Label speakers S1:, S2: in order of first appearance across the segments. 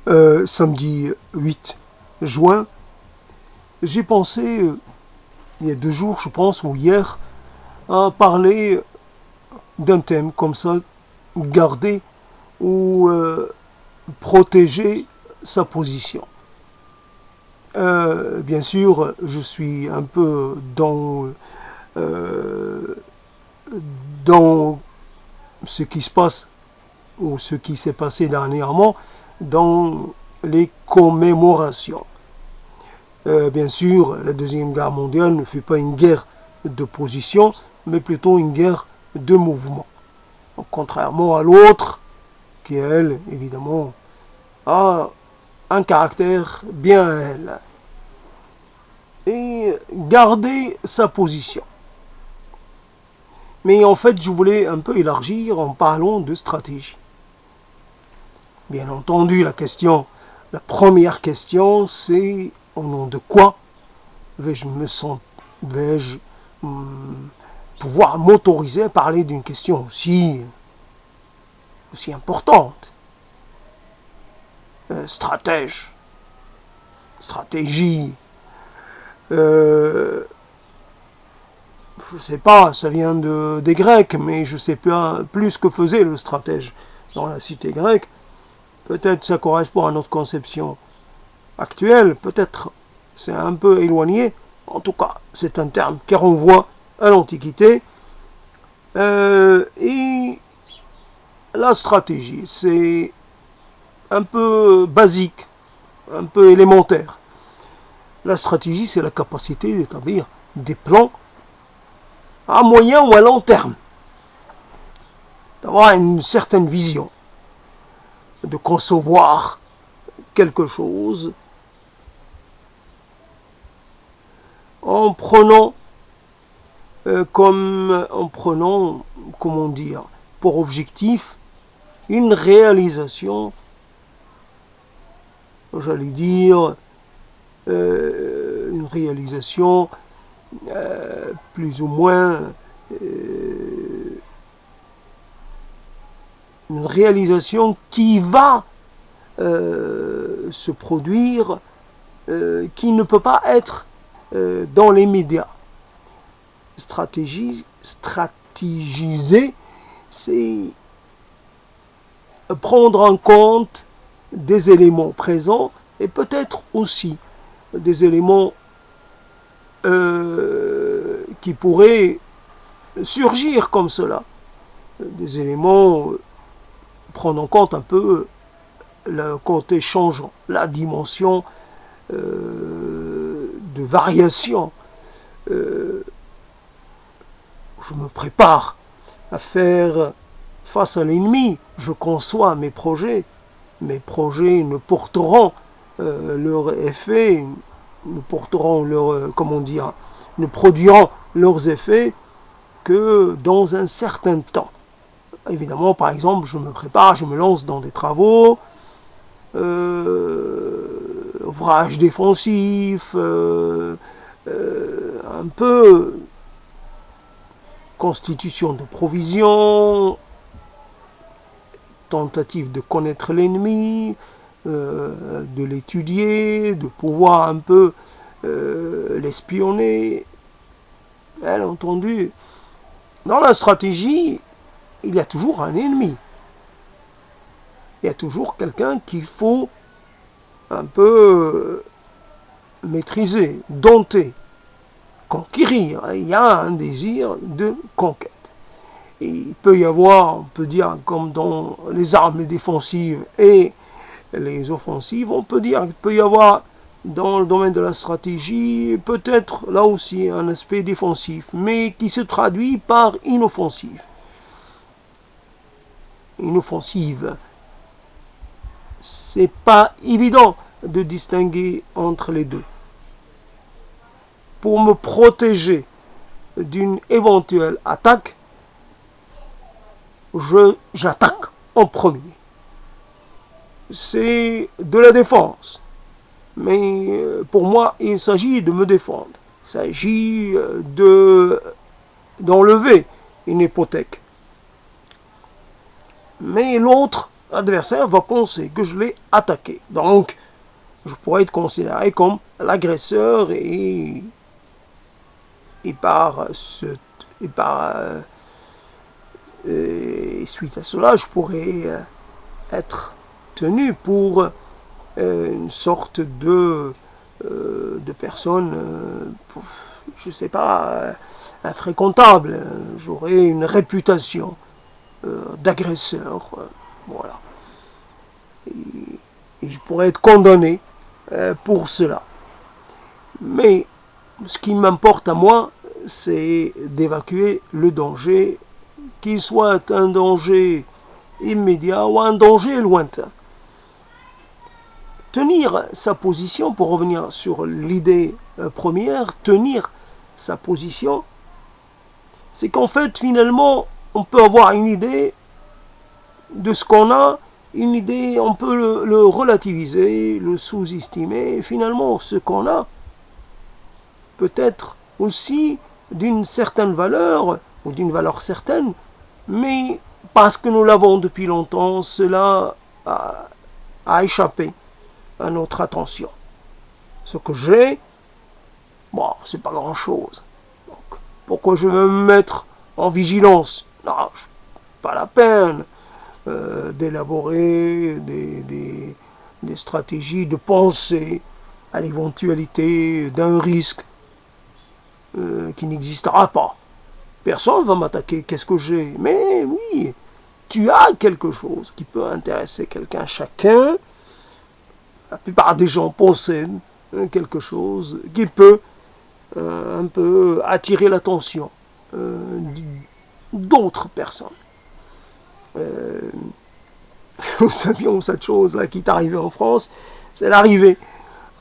S1: samedi 8 juin, j'ai pensé, il y a 2 jours je pense, ou hier, à parler d'un thème comme ça, garder ou protéger sa position. Bien sûr, je suis un peu euh, dans ce qui se passe ou ce qui s'est passé dernièrement dans les commémorations. Bien sûr, la Deuxième Guerre mondiale ne fut pas une guerre de position, mais plutôt une guerre de mouvement. Donc, contrairement à l'autre, qui elle, évidemment, a un caractère bien à elle. Et garder sa position. Mais en fait, je voulais un peu élargir en parlant de stratégie. Bien entendu, la première question, c'est au nom de quoi vais-je pouvoir m'autoriser à parler d'une question aussi importante. Stratégie. Je ne sais pas, ça vient des Grecs, mais je ne sais pas plus que faisait le stratège dans la cité grecque. Peut-être ça correspond à notre conception actuelle, peut-être c'est un peu éloigné. En tout cas, c'est un terme qui renvoie à l'Antiquité. Et la stratégie, c'est un peu basique, un peu élémentaire. La stratégie, c'est la capacité d'établir des plans à moyen ou à long terme, d'avoir une certaine vision, de concevoir quelque chose en prenant comment dire, pour objectif une réalisation, j'allais dire, une réalisation plus ou moins une réalisation qui va se produire, qui ne peut pas être dans les médias. Stratégiser, c'est prendre en compte des éléments présents et peut-être aussi des éléments qui pourraient surgir comme cela. Des éléments, prendre en compte un peu le côté changeant, la dimension de variation. Je me prépare à faire face à l'ennemi, je conçois mes projets ne porteront leur effet, ne produiront leurs effets que dans un certain temps. Évidemment, par exemple, je me prépare, je me lance dans des travaux, ouvrage défensif, un peu constitution de provisions, tentative de connaître l'ennemi, de l'étudier, de pouvoir un peu l'espionner. Bien entendu, dans la stratégie, il y a toujours un ennemi. Il y a toujours quelqu'un qu'il faut un peu maîtriser, dompter, conquérir. Il y a un désir de conquête. Et il peut y avoir, on peut dire, comme dans les armes défensives et les offensives, on peut dire qu'il peut y avoir dans le domaine de la stratégie, peut-être là aussi un aspect défensif, mais qui se traduit par inoffensive. C'est pas évident de distinguer entre les deux. Pour me protéger d'une éventuelle attaque, j'attaque en premier. C'est de la défense. Mais pour moi, il s'agit de me défendre. Il s'agit d'enlever une hypothèque. Mais l'autre l'adversaire va penser que je l'ai attaqué. Donc, je pourrais être considéré comme l'agresseur et suite à cela, je pourrais être tenu pour une sorte de personne, je ne sais pas, infréquentable. J'aurais une réputation d'agresseur. Voilà. Et je pourrais être condamné pour cela. Mais ce qui m'importe à moi, c'est d'évacuer le danger, qu'il soit un danger immédiat ou un danger lointain. Tenir sa position, pour revenir sur l'idée première, tenir sa position, c'est qu'en fait, finalement, on peut avoir une idée de ce qu'on a, une idée, on peut le relativiser, le sous-estimer, et finalement, ce qu'on a peut être aussi d'une certaine valeur, ou d'une valeur certaine, mais parce que nous l'avons depuis longtemps, cela a échappé à notre attention. Ce que j'ai, bon, c'est pas grand-chose. Donc, pourquoi je veux me mettre en vigilance? Non, pas la peine d'élaborer des stratégies, de penser à l'éventualité d'un risque qui n'existera pas. Personne ne va m'attaquer, qu'est-ce que j'ai? Mais oui, tu as quelque chose qui peut intéresser quelqu'un. Chacun, la plupart des gens possèdent quelque chose qui peut un peu attirer l'attention d'autres personnes. Nous savions cette chose-là qui est arrivée en France, c'est l'arrivée.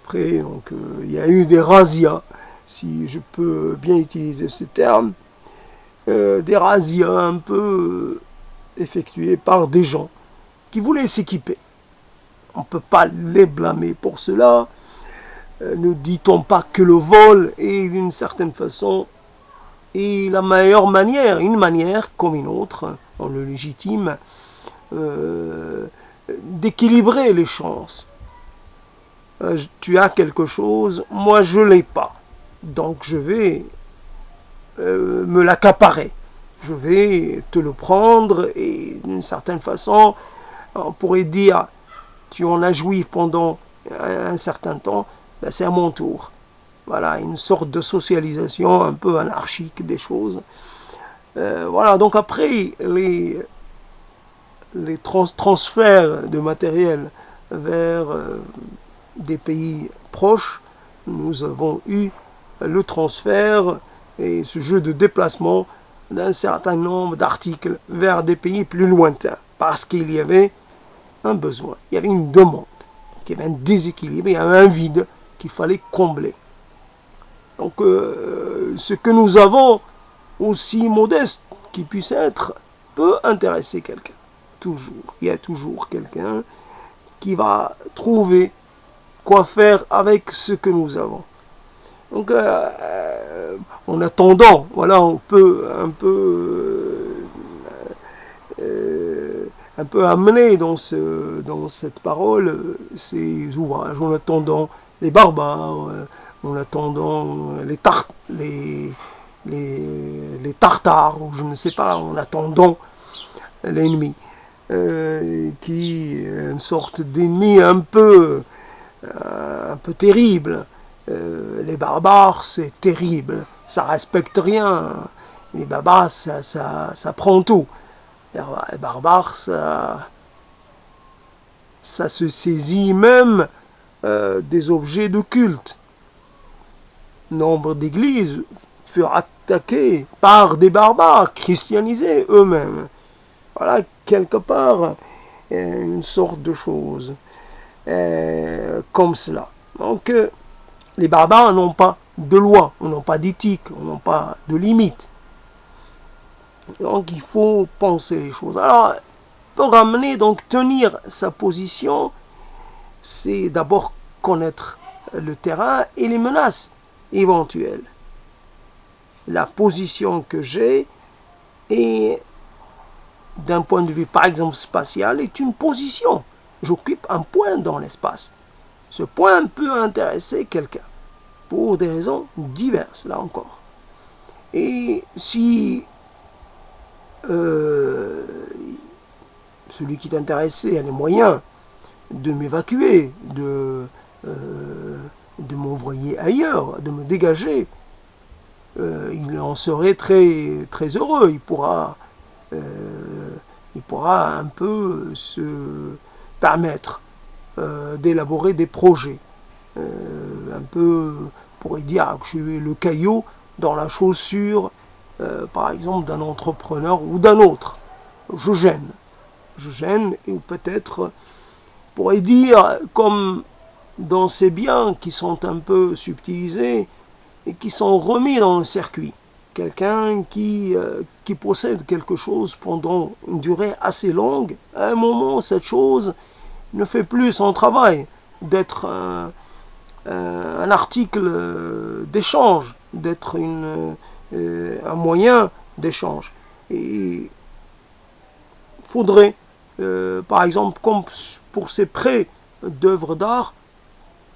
S1: Après, donc, il y a eu des razzias, si je peux bien utiliser ce terme, des razzias un peu effectuées par des gens qui voulaient s'équiper. On ne peut pas les blâmer pour cela. Ne dit-on pas que le vol est d'une certaine façon est la meilleure manière, une manière comme une autre, on le légitime, d'équilibrer les chances. Tu as quelque chose, moi je ne l'ai pas. Donc je vais me l'accaparer. Je vais te le prendre et d'une certaine façon, on pourrait dire, tu en as joui pendant un certain temps, ben c'est à mon tour. Voilà, une sorte de socialisation un peu anarchique des choses. Voilà, donc après les transferts de matériel vers des pays proches, nous avons eu le transfert et ce jeu de déplacement d'un certain nombre d'articles vers des pays plus lointains, parce qu'il y avait un besoin, il y avait une demande, il y avait un déséquilibre, il y avait un vide qu'il fallait combler. Donc ce que nous avons, aussi modeste qu'il puisse être, peut intéresser quelqu'un. Toujours. Il y a toujours quelqu'un qui va trouver quoi faire avec ce que nous avons. Donc en attendant, voilà, on peut un peu amener dans cette parole ces ouvrages, en attendant les barbares, en attendant les Tartares, ou je ne sais pas, en attendant l'ennemi, qui est une sorte d'ennemi un peu terrible. Les barbares, c'est terrible, ça respecte rien. Les barbares, ça prend tout. Les barbares, ça se saisit même des objets de culte. Nombre d'églises furent attaquées par des barbares, christianisés eux-mêmes. Voilà, quelque part, une sorte de chose comme cela. Donc, les barbares n'ont pas de loi, n'ont pas d'éthique, n'ont pas de limite. Donc, il faut penser les choses. Alors, pour ramener, donc, tenir sa position, c'est d'abord connaître le terrain et les menaces éventuelles. La position que j'ai est d'un point de vue, par exemple, spatial, est une position. J'occupe un point dans l'espace. Ce point peut intéresser quelqu'un, pour des raisons diverses, là encore. Et si celui qui est intéressé a les moyens de m'évacuer, de m'envoyer ailleurs, de me dégager, il en serait très, très heureux. Il pourra un peu se permettre d'élaborer des projets. Un peu, on pourrait dire que je suis le caillot dans la chaussure, par exemple, d'un entrepreneur ou d'un autre. Je gêne, et peut-être, on pourrait dire, comme dans ces biens qui sont un peu subtilisés et qui sont remis dans le circuit. Quelqu'un qui possède quelque chose pendant une durée assez longue, à un moment, cette chose ne fait plus son travail d'être un article d'échange, d'être un moyen d'échange. Et il faudrait, par exemple, comme pour ces prêts d'œuvres d'art,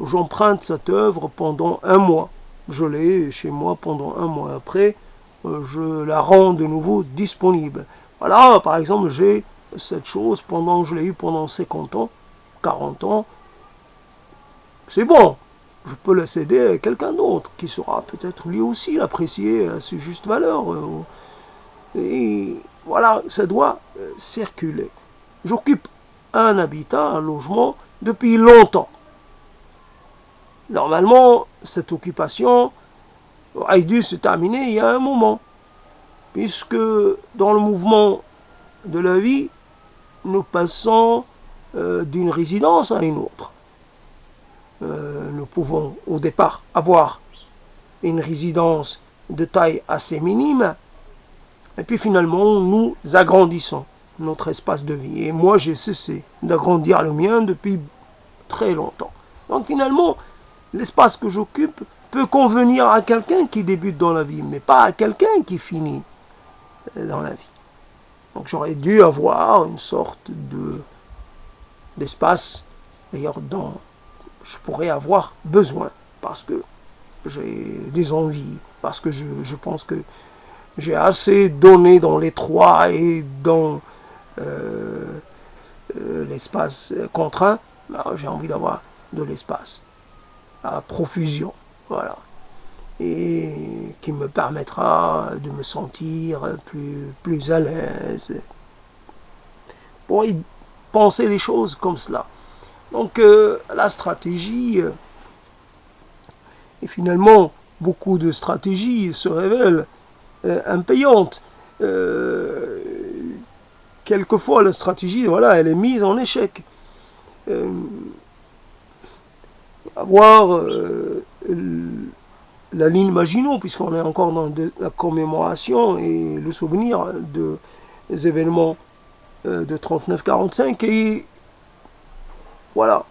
S1: j'emprunte cette œuvre pendant un mois. Je l'ai chez moi pendant un mois. Après, je la rends de nouveau disponible. Voilà, par exemple, j'ai cette chose je l'ai eu pendant 50 ans, 40 ans. C'est bon. Je peux la céder à quelqu'un d'autre qui saura peut-être lui aussi l'apprécier à sa juste valeur. Et voilà, ça doit circuler. J'occupe un habitat, un logement, depuis longtemps. Normalement, cette occupation aurait dû se terminer il y a un moment, puisque dans le mouvement de la vie, nous passons d'une résidence à une autre. Nous pouvons au départ avoir une résidence de taille assez minime, et puis finalement nous agrandissons notre espace de vie. Et moi j'ai cessé d'agrandir le mien depuis très longtemps. Donc finalement, l'espace que j'occupe peut convenir à quelqu'un qui débute dans la vie, mais pas à quelqu'un qui finit dans la vie. Donc j'aurais dû avoir une sorte d'espace, d'ailleurs dont je pourrais avoir besoin, parce que j'ai des envies, parce que je pense que j'ai assez donné dans l'étroit et dans l'espace contraint. Alors, j'ai envie d'avoir de l'espace à profusion, voilà, et qui me permettra de me sentir plus à l'aise. Pour y penser les choses comme cela. Donc la stratégie, et finalement beaucoup de stratégies se révèlent impayantes. Quelquefois la stratégie, voilà, elle est mise en échec. Avoir la ligne Maginot, puisqu'on est encore dans la commémoration et le souvenir des événements de 39-45, et voilà,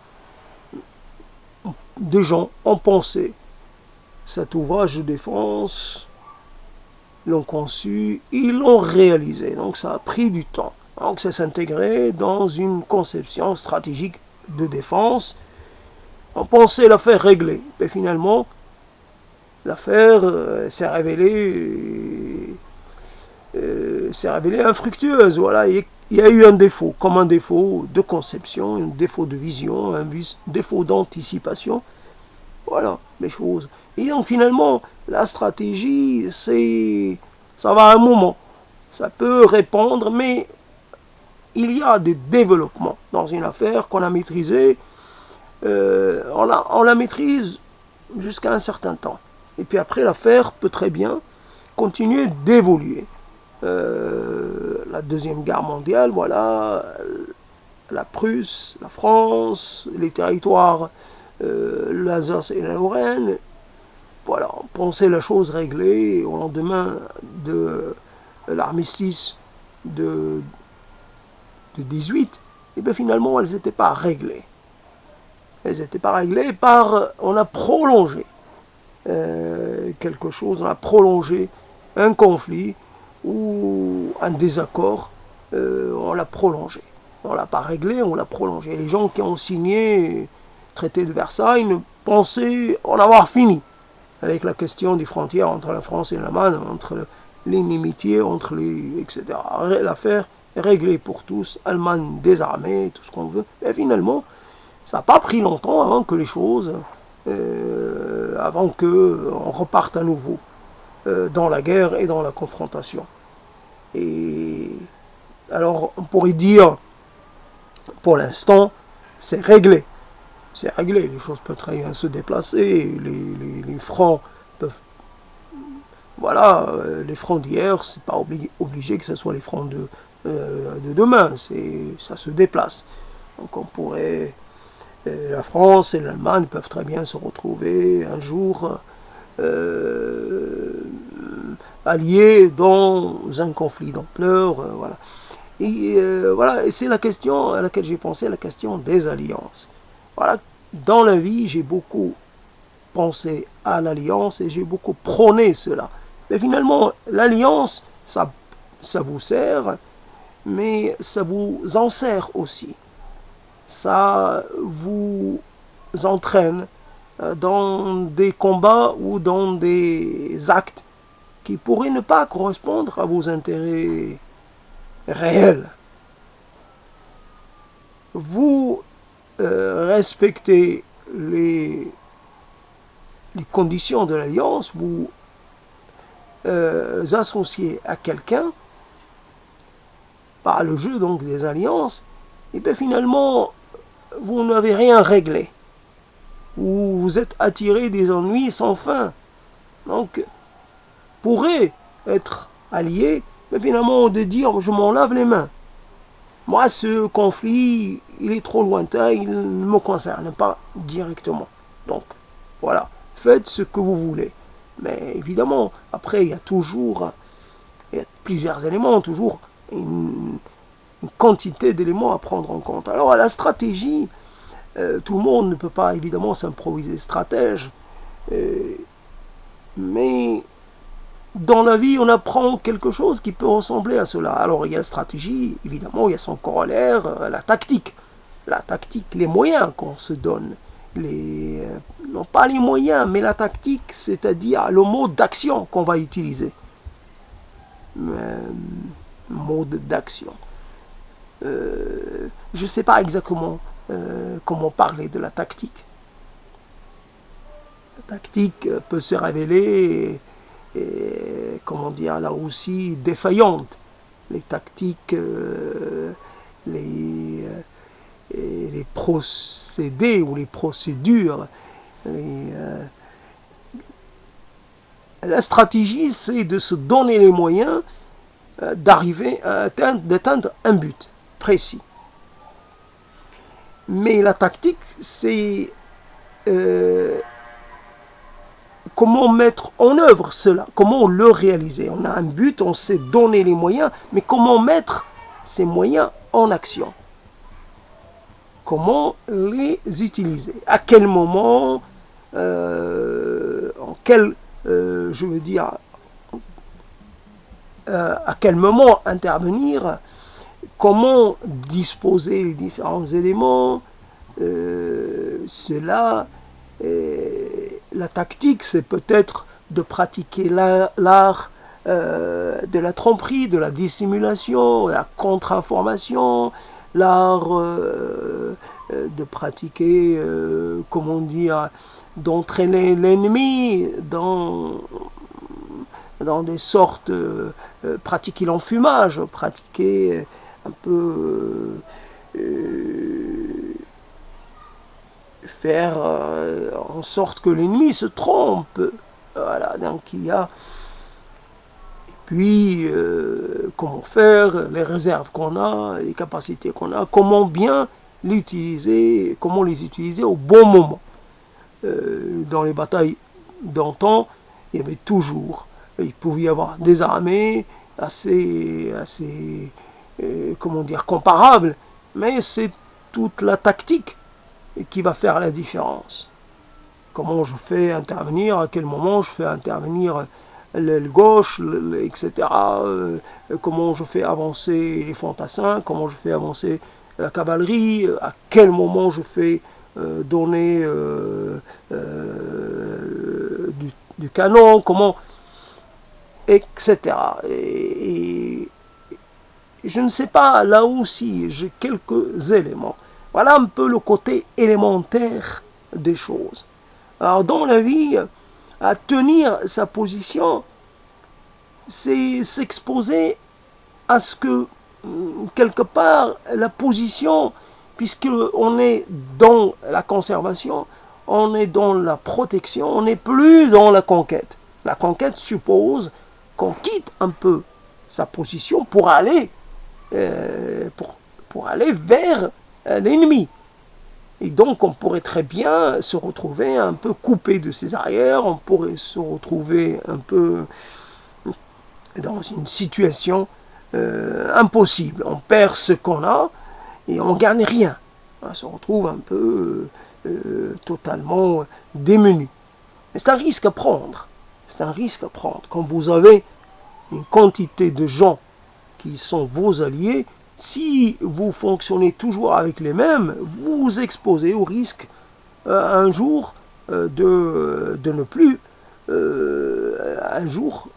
S1: des gens ont pensé cet ouvrage de défense, l'ont conçu, ils l'ont réalisé. Donc ça a pris du temps. Donc ça s'intégrait dans une conception stratégique de défense. On pensait l'affaire réglée. Et finalement, l'affaire s'est révélée infructueuse. Voilà. Il y a eu un défaut, comme un défaut de conception, un défaut de vision, un défaut d'anticipation. Voilà les choses. Et donc finalement, la stratégie, ça va à un moment. Ça peut répondre, mais il y a des développements dans une affaire qu'on a maîtrisée. On la maîtrise jusqu'à un certain temps. Et puis après, l'affaire peut très bien continuer d'évoluer. La Deuxième Guerre mondiale, voilà, la Prusse, la France, les territoires, l'Alsace et la Lorraine, voilà, on pensait la chose réglée au lendemain de l'armistice de 18, et bien finalement elles n'étaient pas réglées. Elles n'étaient pas réglées on a prolongé quelque chose, on a prolongé un conflit ou un désaccord on l'a prolongé. On ne l'a pas réglé, on l'a prolongé. Les gens qui ont signé le traité de Versailles ne pensaient en avoir fini avec la question des frontières entre la France et l'Allemagne, entre l'inimitié, entre les, etc. L'affaire est réglée pour tous, Allemagne désarmée, tout ce qu'on veut. Et finalement, ça n'a pas pris longtemps avant que les choses, avant qu'on reparte à nouveau dans la guerre et dans la confrontation. Et alors, on pourrait dire, pour l'instant, c'est réglé. C'est réglé, les choses peuvent très bien se déplacer, les fronts peuvent... Voilà, les fronts d'hier, c'est pas obligé que ce soit les fronts de demain, ça se déplace. Donc on pourrait... la France et l'Allemagne peuvent très bien se retrouver un jour alliés dans un conflit d'ampleur, voilà. Et voilà, et c'est la question à laquelle j'ai pensé, la question des alliances. Voilà, dans la vie, j'ai beaucoup pensé à l'alliance et j'ai beaucoup prôné cela. Mais finalement, l'alliance, ça vous sert, mais ça vous en sert aussi. Ça vous entraîne dans des combats ou dans des actes qui pourraient ne pas correspondre à vos intérêts réels. Vous respectez les conditions de l'alliance, vous associez à quelqu'un par le jeu donc des alliances, et bien finalement vous n'avez rien réglé, ou vous êtes attiré des ennuis sans fin. Donc pourrait être allié, mais finalement de dire je m'en lave les mains. Moi, ce conflit, il est trop lointain, il ne me concerne pas directement. Donc, voilà, faites ce que vous voulez. Mais évidemment, après, il y a plusieurs éléments, toujours une quantité d'éléments à prendre en compte. Alors, à la stratégie, tout le monde ne peut pas évidemment s'improviser stratège, mais dans la vie, on apprend quelque chose qui peut ressembler à cela. Alors, il y a la stratégie, évidemment, il y a son corollaire, la tactique. La tactique, les moyens qu'on se donne. Non pas les moyens, mais la tactique, c'est-à-dire le mode d'action qu'on va utiliser. Mode d'action. Je ne sais pas exactement comment parler de la tactique. La tactique peut se révéler... Et, comment dire, là aussi défaillante. Les tactiques, les procédés ou les procédures. La stratégie, c'est de se donner les moyens d'arriver à d'atteindre un but précis. Mais la tactique, c'est comment mettre en œuvre cela, comment le réaliser. On a un but, on sait donner les moyens, mais comment mettre ces moyens en action? Comment les utiliser? À quel moment, à quel moment intervenir? Comment disposer les différents éléments? Cela... la tactique, c'est peut-être de pratiquer l'art de la tromperie, de la dissimulation, de la contre-information, l'art de pratiquer, comment dire, d'entraîner l'ennemi dans des sortes, pratiquer l'enfumage, pratiquer un peu... faire en sorte que l'ennemi se trompe. Voilà, donc il y a... Et puis, comment faire, les réserves qu'on a, les capacités qu'on a, comment bien l'utiliser, comment les utiliser au bon moment. Dans les batailles d'antan, il y avait toujours, il pouvait y avoir des armées assez comment dire, comparables, mais c'est toute la tactique qui va faire la différence. Comment je fais intervenir, à quel moment je fais intervenir l'aile gauche, etc. Comment je fais avancer les fantassins, comment je fais avancer la cavalerie, à quel moment je fais donner du canon, comment, etc. Et je ne sais pas, là aussi, j'ai quelques éléments. Voilà un peu le côté élémentaire des choses. Alors, dans la vie, à tenir sa position, c'est s'exposer à ce que, quelque part, la position, puisqu'on est dans la conservation, on est dans la protection, on n'est plus dans la conquête. La conquête suppose qu'on quitte un peu sa position pour aller, pour aller vers l'ennemi. Et donc on pourrait très bien se retrouver un peu coupé de ses arrières, on pourrait se retrouver un peu dans une situation impossible. On perd ce qu'on a et on ne gagne rien. On se retrouve un peu totalement démuni. Mais c'est un risque à prendre. C'est un risque à prendre. Quand vous avez une quantité de gens qui sont vos alliés, si vous fonctionnez toujours avec les mêmes, vous vous exposez au risque un jour de ne plus, un jour,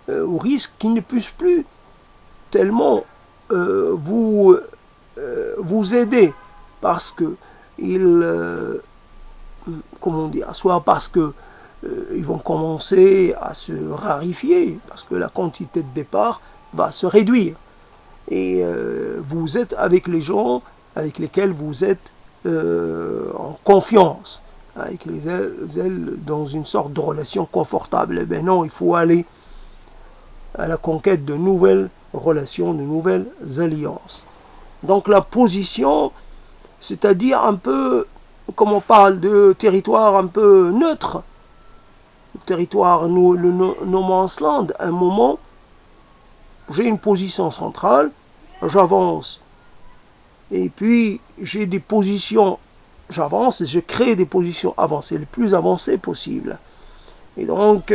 S1: au risque qu'ils ne puissent plus tellement vous aider parce que comment dire, soit parce que ils vont commencer à se raréfier, parce que la quantité de départ va se réduire. Et vous êtes avec les gens avec lesquels vous êtes en confiance, avec elles dans une sorte de relation confortable. Eh bien non, il faut aller à la conquête de nouvelles relations, de nouvelles alliances. Donc la position, c'est-à-dire un peu, comme on parle de territoire un peu neutre, le territoire, le no man's land, à un moment, j'ai une position centrale, j'avance, et puis j'ai des positions, j'avance et je crée des positions avancées, les plus avancées possibles. Et donc,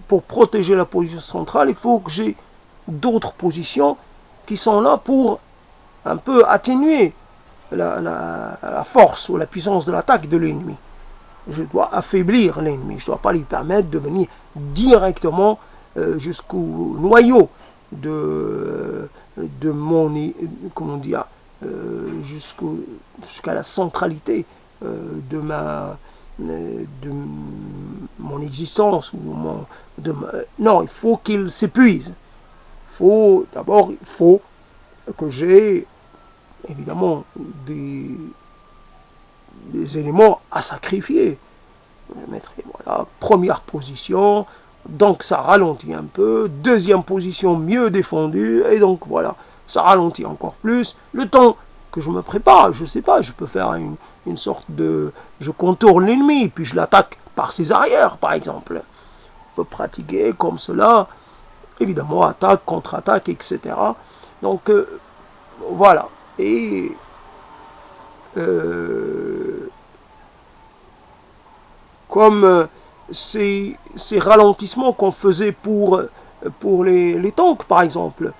S1: pour protéger la position centrale, il faut que j'ai d'autres positions qui sont là pour un peu atténuer la force ou la puissance de l'attaque de l'ennemi. Je dois affaiblir l'ennemi, je ne dois pas lui permettre de venir directement jusqu'au noyau de mon, comment dire, jusqu'à la centralité de mon existence. Non, il faut qu'il s'épuise. D'abord, il faut que j'ai évidemment des éléments à sacrifier. Je mettrai, voilà, première position, donc ça ralentit un peu, deuxième position mieux défendue, et donc voilà, ça ralentit encore plus. Le temps que je me prépare, je ne sais pas, je peux faire une sorte de... Je contourne l'ennemi, puis je l'attaque par ses arrières, par exemple. On peut pratiquer comme cela, évidemment, attaque, contre-attaque, etc. Donc, voilà. Et comme ces ralentissements qu'on faisait pour les tanks, par exemple,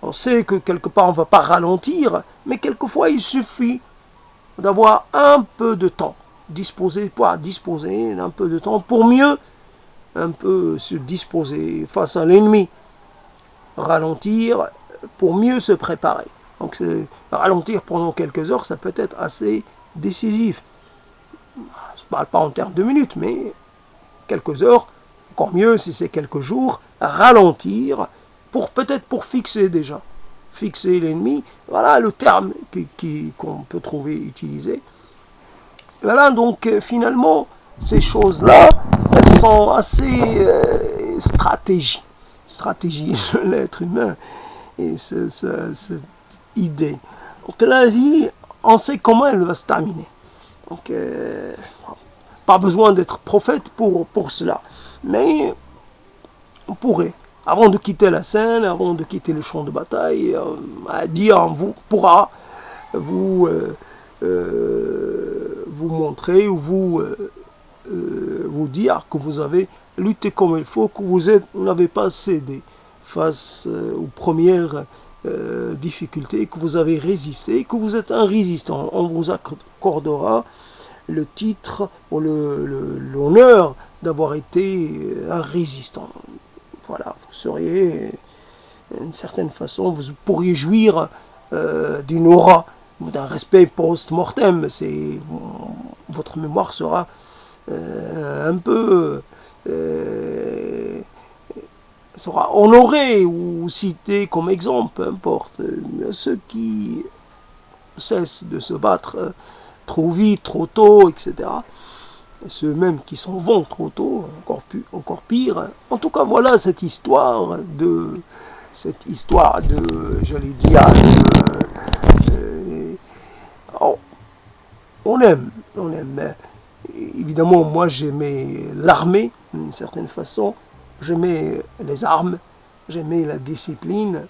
S1: on sait que quelque part on ne va pas ralentir, mais quelquefois il suffit d'avoir un peu de temps, disposer d'un peu de temps pour mieux un peu se disposer face à l'ennemi, ralentir pour mieux se préparer. Donc ralentir pendant quelques heures, ça peut être assez décisif. Je ne parle pas en termes de minutes, mais quelques heures, encore mieux si c'est quelques jours, ralentir, peut-être pour fixer déjà, fixer l'ennemi, voilà le terme qu'on peut trouver utilisé. Voilà, donc finalement, ces choses-là, elles sont assez stratégie de l'être humain, et cette idée. Donc la vie, on sait comment elle va se terminer. Donc, pas besoin d'être prophète pour cela. Mais on pourrait, avant de quitter la scène, avant de quitter le champ de bataille, dire, on pourra vous montrer ou vous dire que vous avez lutter comme il faut, que vous n'avez pas cédé face aux premières difficultés, que vous avez résisté, que vous êtes un résistant. On vous accordera le titre ou l'honneur d'avoir été un résistant. Voilà, vous seriez, d'une certaine façon, vous pourriez jouir d'une aura, d'un respect post-mortem. Votre mémoire sera un peu sera honorée ou citée comme exemple, peu importe. Ceux qui cessent de se battre trop vite, trop tôt, etc. Et ceux même qui s'en vont trop tôt, encore pire. En tout cas, voilà cette histoire de, j'allais dire, on aime. Mais évidemment, moi j'aimais l'armée, d'une certaine façon. J'aimais les armes, j'aimais la discipline.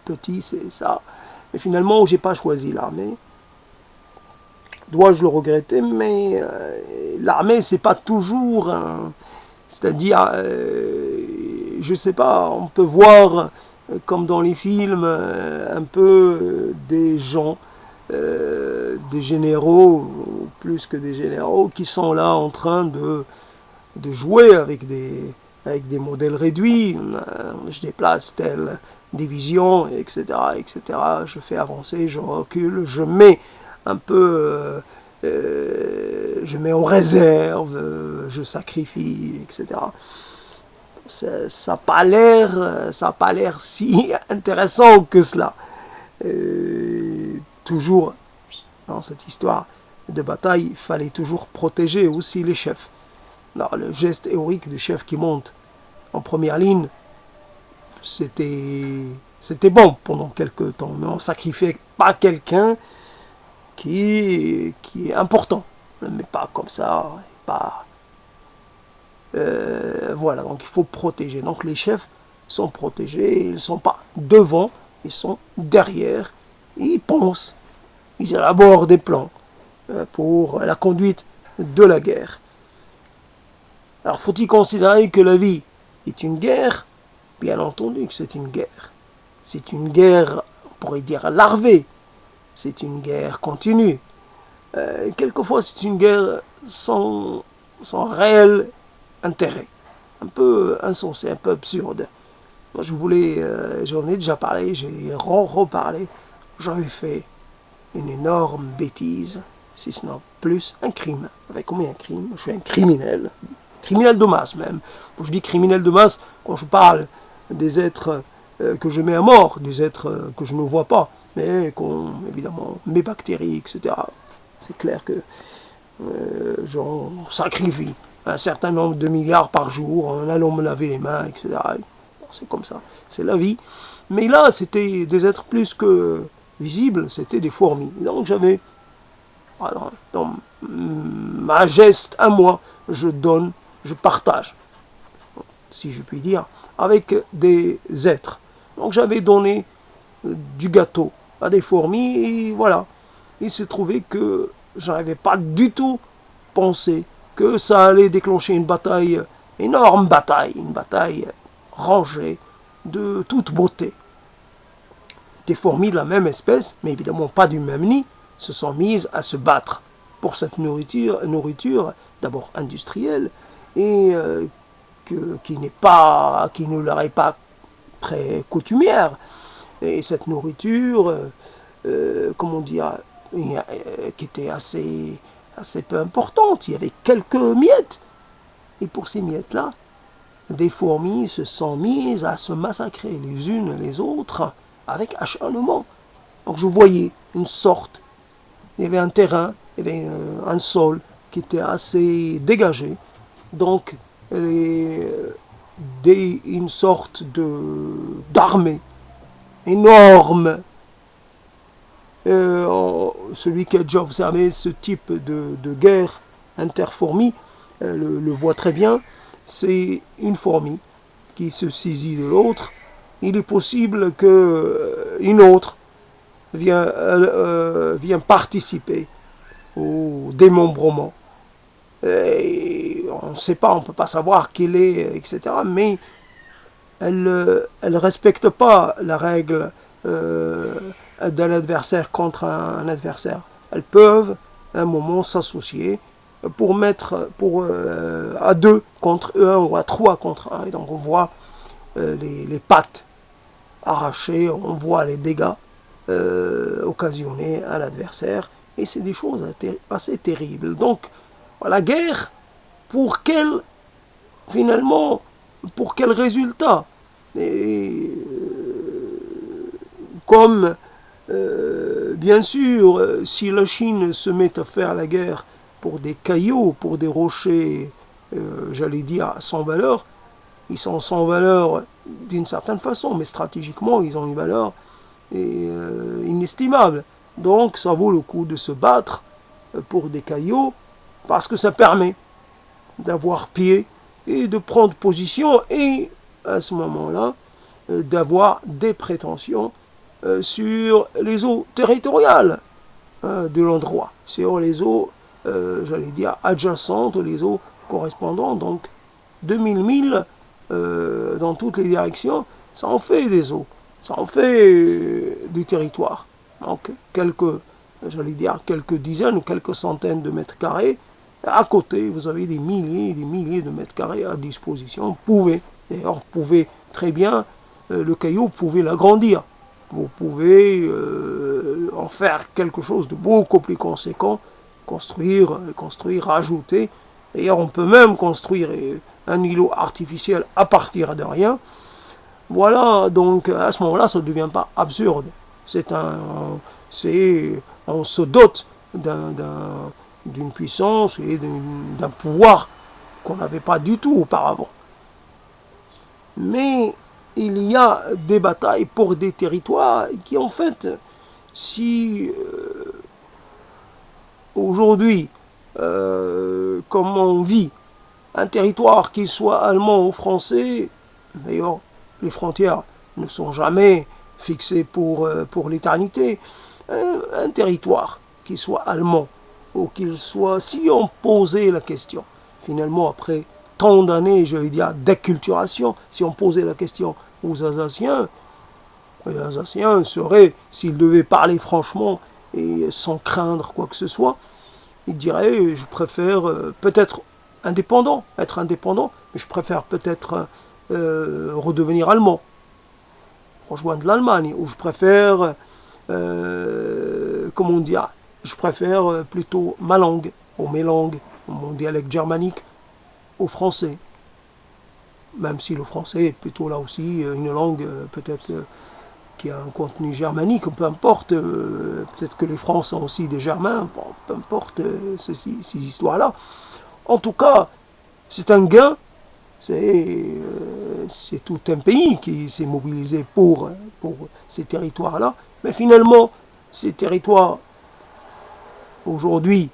S1: Petit, c'est ça. Mais finalement, j'ai pas choisi l'armée. Dois-je le regretter, mais l'armée, c'est pas toujours c'est-à-dire, je sais pas, on peut voir, comme dans les films, un peu des gens, des généraux, plus que des généraux, qui sont là en train de jouer avec des modèles réduits. Je déplace telle division, etc., etc. Je fais avancer, je recule, je mets un peu, je mets en réserve, je sacrifie, etc. Ça n'a pas l'air si intéressant que cela. Toujours dans cette histoire de bataille, il fallait toujours protéger aussi les chefs. Alors, le geste héroïque du chef qui monte en première ligne, c'était bon pendant quelques temps, mais on ne sacrifiait pas quelqu'un qui est important, mais pas comme ça, pas voilà, donc il faut protéger. Donc les chefs sont protégés, ils ne sont pas devant, ils sont derrière, ils pensent, ils élaborent des plans pour la conduite de la guerre. Alors faut-il considérer que la vie est une guerre? Bien entendu que c'est une guerre. C'est une guerre, on pourrait dire larvée. C'est une guerre continue. Quelquefois c'est une guerre sans réel intérêt. Un peu insensé, un peu absurde. Moi j'en ai déjà parlé, j'ai reparlé. J'avais fait une énorme bêtise, si ce n'est plus un crime. Avec combien un crime? Je suis un criminel. Criminel de masse même. Quand je dis criminel de masse, quand je parle des êtres que je mets à mort, des êtres que je ne vois pas, mais évidemment, mes bactéries, etc. C'est clair que j'en sacrifie un certain nombre de milliards par jour en allant me laver les mains, etc. Bon, c'est comme ça, c'est la vie. Mais là, c'était des êtres plus que visibles, c'était des fourmis. Donc j'avais, dans ma geste à moi, je donne, je partage, si je puis dire, avec des êtres. Donc j'avais donné du gâteau à des fourmis et voilà. Il s'est trouvé que je n'avais pas du tout pensé que ça allait déclencher une bataille, énorme bataille, une bataille rangée de toute beauté. Des fourmis de la même espèce, mais évidemment pas du même nid, se sont mises à se battre pour cette nourriture d'abord industrielle et qui ne leur est pas très coutumière. Et cette nourriture, comment dire, qui était assez peu importante. Il y avait quelques miettes. Et pour ces miettes-là, des fourmis se sont mises à se massacrer les unes les autres avec acharnement. Donc je voyais une sorte, il y avait un terrain, il y avait un sol qui était assez dégagé. Donc une sorte d'armée énorme. Celui qui a déjà observé ce type de guerre interfourmis le voit très bien. C'est une fourmi qui se saisit de l'autre. Il est possible qu'une autre vienne participer au démembrement. Et on ne sait pas, on ne peut pas savoir qui elle est, etc. Mais elle ne respecte pas la règle de l'adversaire contre un adversaire. Elles peuvent à un moment s'associer pour mettre à deux contre un ou à trois contre un. Et donc on voit les pattes arrachées, on voit les dégâts occasionnés à l'adversaire. Et c'est des choses assez terribles. Donc la guerre, finalement, pour quel résultat? Et, comme bien sûr, si la Chine se met à faire la guerre pour des cailloux, pour des rochers, j'allais dire, sans valeur, ils sont sans valeur d'une certaine façon, mais stratégiquement, ils ont une valeur inestimable. Donc, ça vaut le coup de se battre pour des cailloux, parce que ça permet d'avoir pied et de prendre position, et à ce moment-là, d'avoir des prétentions sur les eaux territoriales de l'endroit, sur les eaux, j'allais dire, adjacentes, les eaux correspondantes, donc 2000 milles dans toutes les directions, ça en fait des eaux, ça en fait du territoire. Donc j'allais dire, quelques dizaines ou quelques centaines de mètres carrés. À côté, vous avez des milliers et des milliers de mètres carrés à disposition. D'ailleurs, vous pouvez très bien, le caillou, vous pouvez l'agrandir. Vous pouvez en faire quelque chose de beaucoup plus conséquent, construire, rajouter. D'ailleurs, on peut même construire un îlot artificiel à partir de rien. Voilà, donc à ce moment-là, ça ne devient pas absurde. On se dote d'une puissance et d'un pouvoir qu'on n'avait pas du tout auparavant. Mais il y a des batailles pour des territoires qui, en fait, si aujourd'hui, comme on vit, un territoire qui soit allemand ou français, d'ailleurs, les frontières ne sont jamais fixées pour l'éternité, un territoire qui soit allemand ou qu'il soit, si on posait la question, finalement après tant d'années, je vais dire, d'acculturation, si on posait la question aux Alsaciens, les Alsaciens seraient, s'ils devaient parler franchement et sans craindre quoi que ce soit, ils diraient, je préfère peut-être être indépendant, mais je préfère peut-être redevenir allemand, rejoindre l'Allemagne, ou je préfère, comment dire, je préfère plutôt ma langue, ou mes langues, ou mon dialecte germanique, au français. Même si le français est plutôt là aussi une langue peut-être qui a un contenu germanique, peu importe, peut-être que les Francs sont aussi des Germains, bon, peu importe ces histoires-là. En tout cas, c'est un gain, c'est tout un pays qui s'est mobilisé pour ces territoires-là. Mais finalement, ces territoires, aujourd'hui,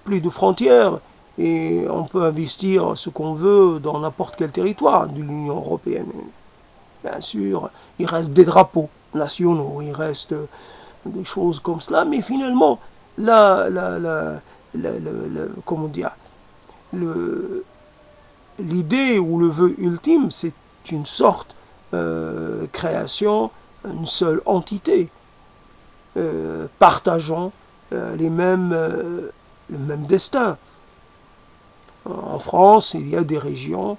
S1: plus de frontières, et on peut investir ce qu'on veut dans n'importe quel territoire de l'Union européenne. Bien sûr, il reste des drapeaux nationaux, il reste des choses comme cela, mais finalement, comment dire, l'idée ou le vœu ultime, c'est une sorte création, une seule entité, partageant le même destin. En France, il y a des régions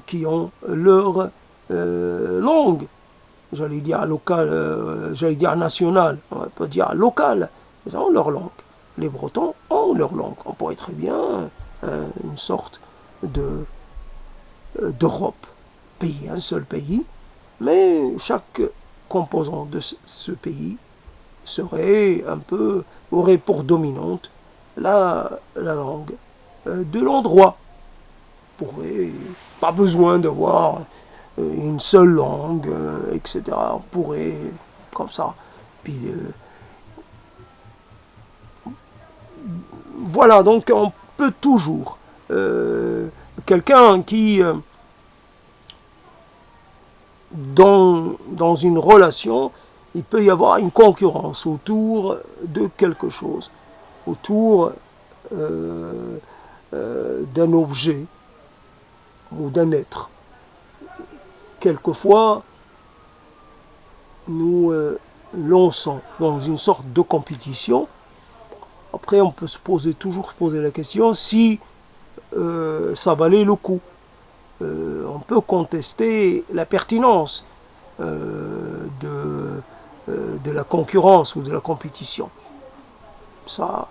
S1: qui ont leur langue, j'allais dire locale, j'allais dire nationale, on va pas dire locale, ils ont leur langue. Les Bretons ont leur langue. On pourrait très bien une sorte d'Europe, un seul pays, mais chaque composant de ce pays aurait pour dominante la langue de l'endroit. Pas besoin d'avoir une seule langue, etc. On pourrait, comme ça. Puis, voilà, donc on peut toujours. Quelqu'un qui, dans une relation, il peut y avoir une concurrence autour de quelque chose, autour d'un objet, ou d'un être. Quelquefois, nous lançons dans une sorte de compétition. Après, on peut toujours se poser la question si ça valait le coup. On peut contester la pertinence de la concurrence ou de la compétition. Ça,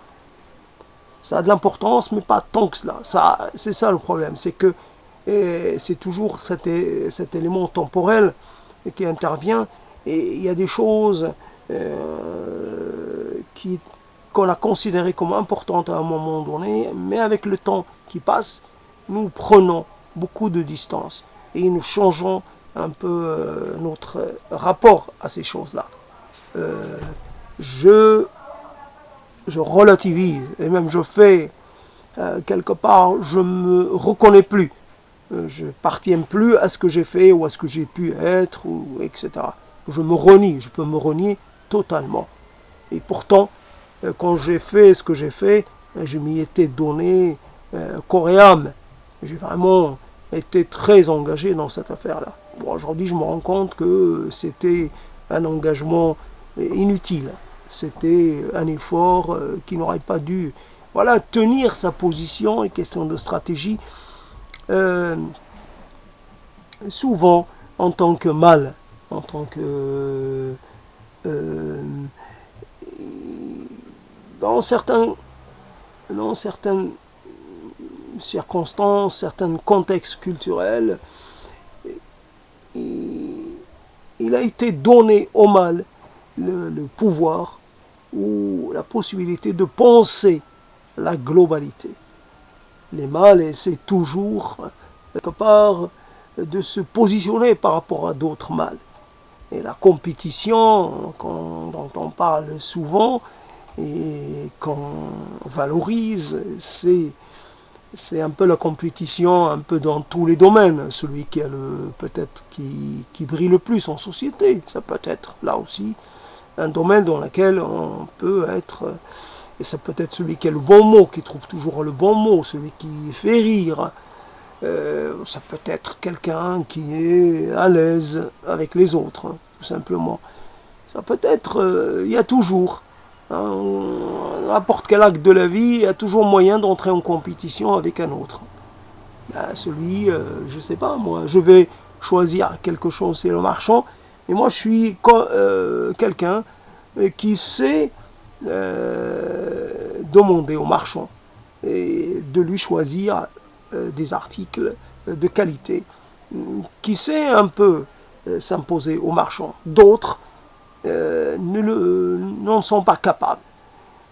S1: ça a de l'importance, mais pas tant que cela. C'est ça le problème, c'est que c'est toujours cet élément temporel qui intervient, et il y a des choses qu'on a considérées comme importantes à un moment donné, mais avec le temps qui passe, nous prenons beaucoup de distance et nous changeons un peu notre rapport à ces choses-là. Je relativise, et même je fais quelque part, je me reconnais plus. Je n'appartiens plus à ce que j'ai fait ou à ce que j'ai pu être, etc. Je peux me renier totalement. Et pourtant, quand j'ai fait ce que j'ai fait, je m'y étais donné corps et âme. J'ai vraiment été très engagé dans cette affaire-là. Bon, aujourd'hui, je me rends compte que c'était un engagement inutile. C'était un effort qui n'aurait pas dû... Voilà, tenir sa position, une question de stratégie. Souvent, en tant que mâle, en tant que... dans certaines circonstances, certains contextes culturels, il a été donné au mâle le pouvoir ou la possibilité de penser la globalité. Les mâles essaient toujours, quelque part, de se positionner par rapport à d'autres mâles. Et la compétition, dont on parle souvent et qu'on valorise, c'est un peu la compétition, un peu dans tous les domaines. Celui qui a peut-être qui brille le plus en société, ça peut être là aussi un domaine dans lequel on peut être, et ça peut être celui qui a le bon mot, qui trouve toujours le bon mot, celui qui fait rire. Ça peut être quelqu'un qui est à l'aise avec les autres, hein, tout simplement. Ça peut être, il y a toujours, hein, n'importe quel acte de la vie, il y a toujours moyen d'entrer en compétition avec un autre. Celui, je sais pas, moi, je vais choisir quelque chose, c'est le marchand, et moi je suis quelqu'un qui sait demander au marchand et de lui choisir des articles de qualité, qui sait un peu s'imposer aux marchands. D'autres n'en sont pas capables.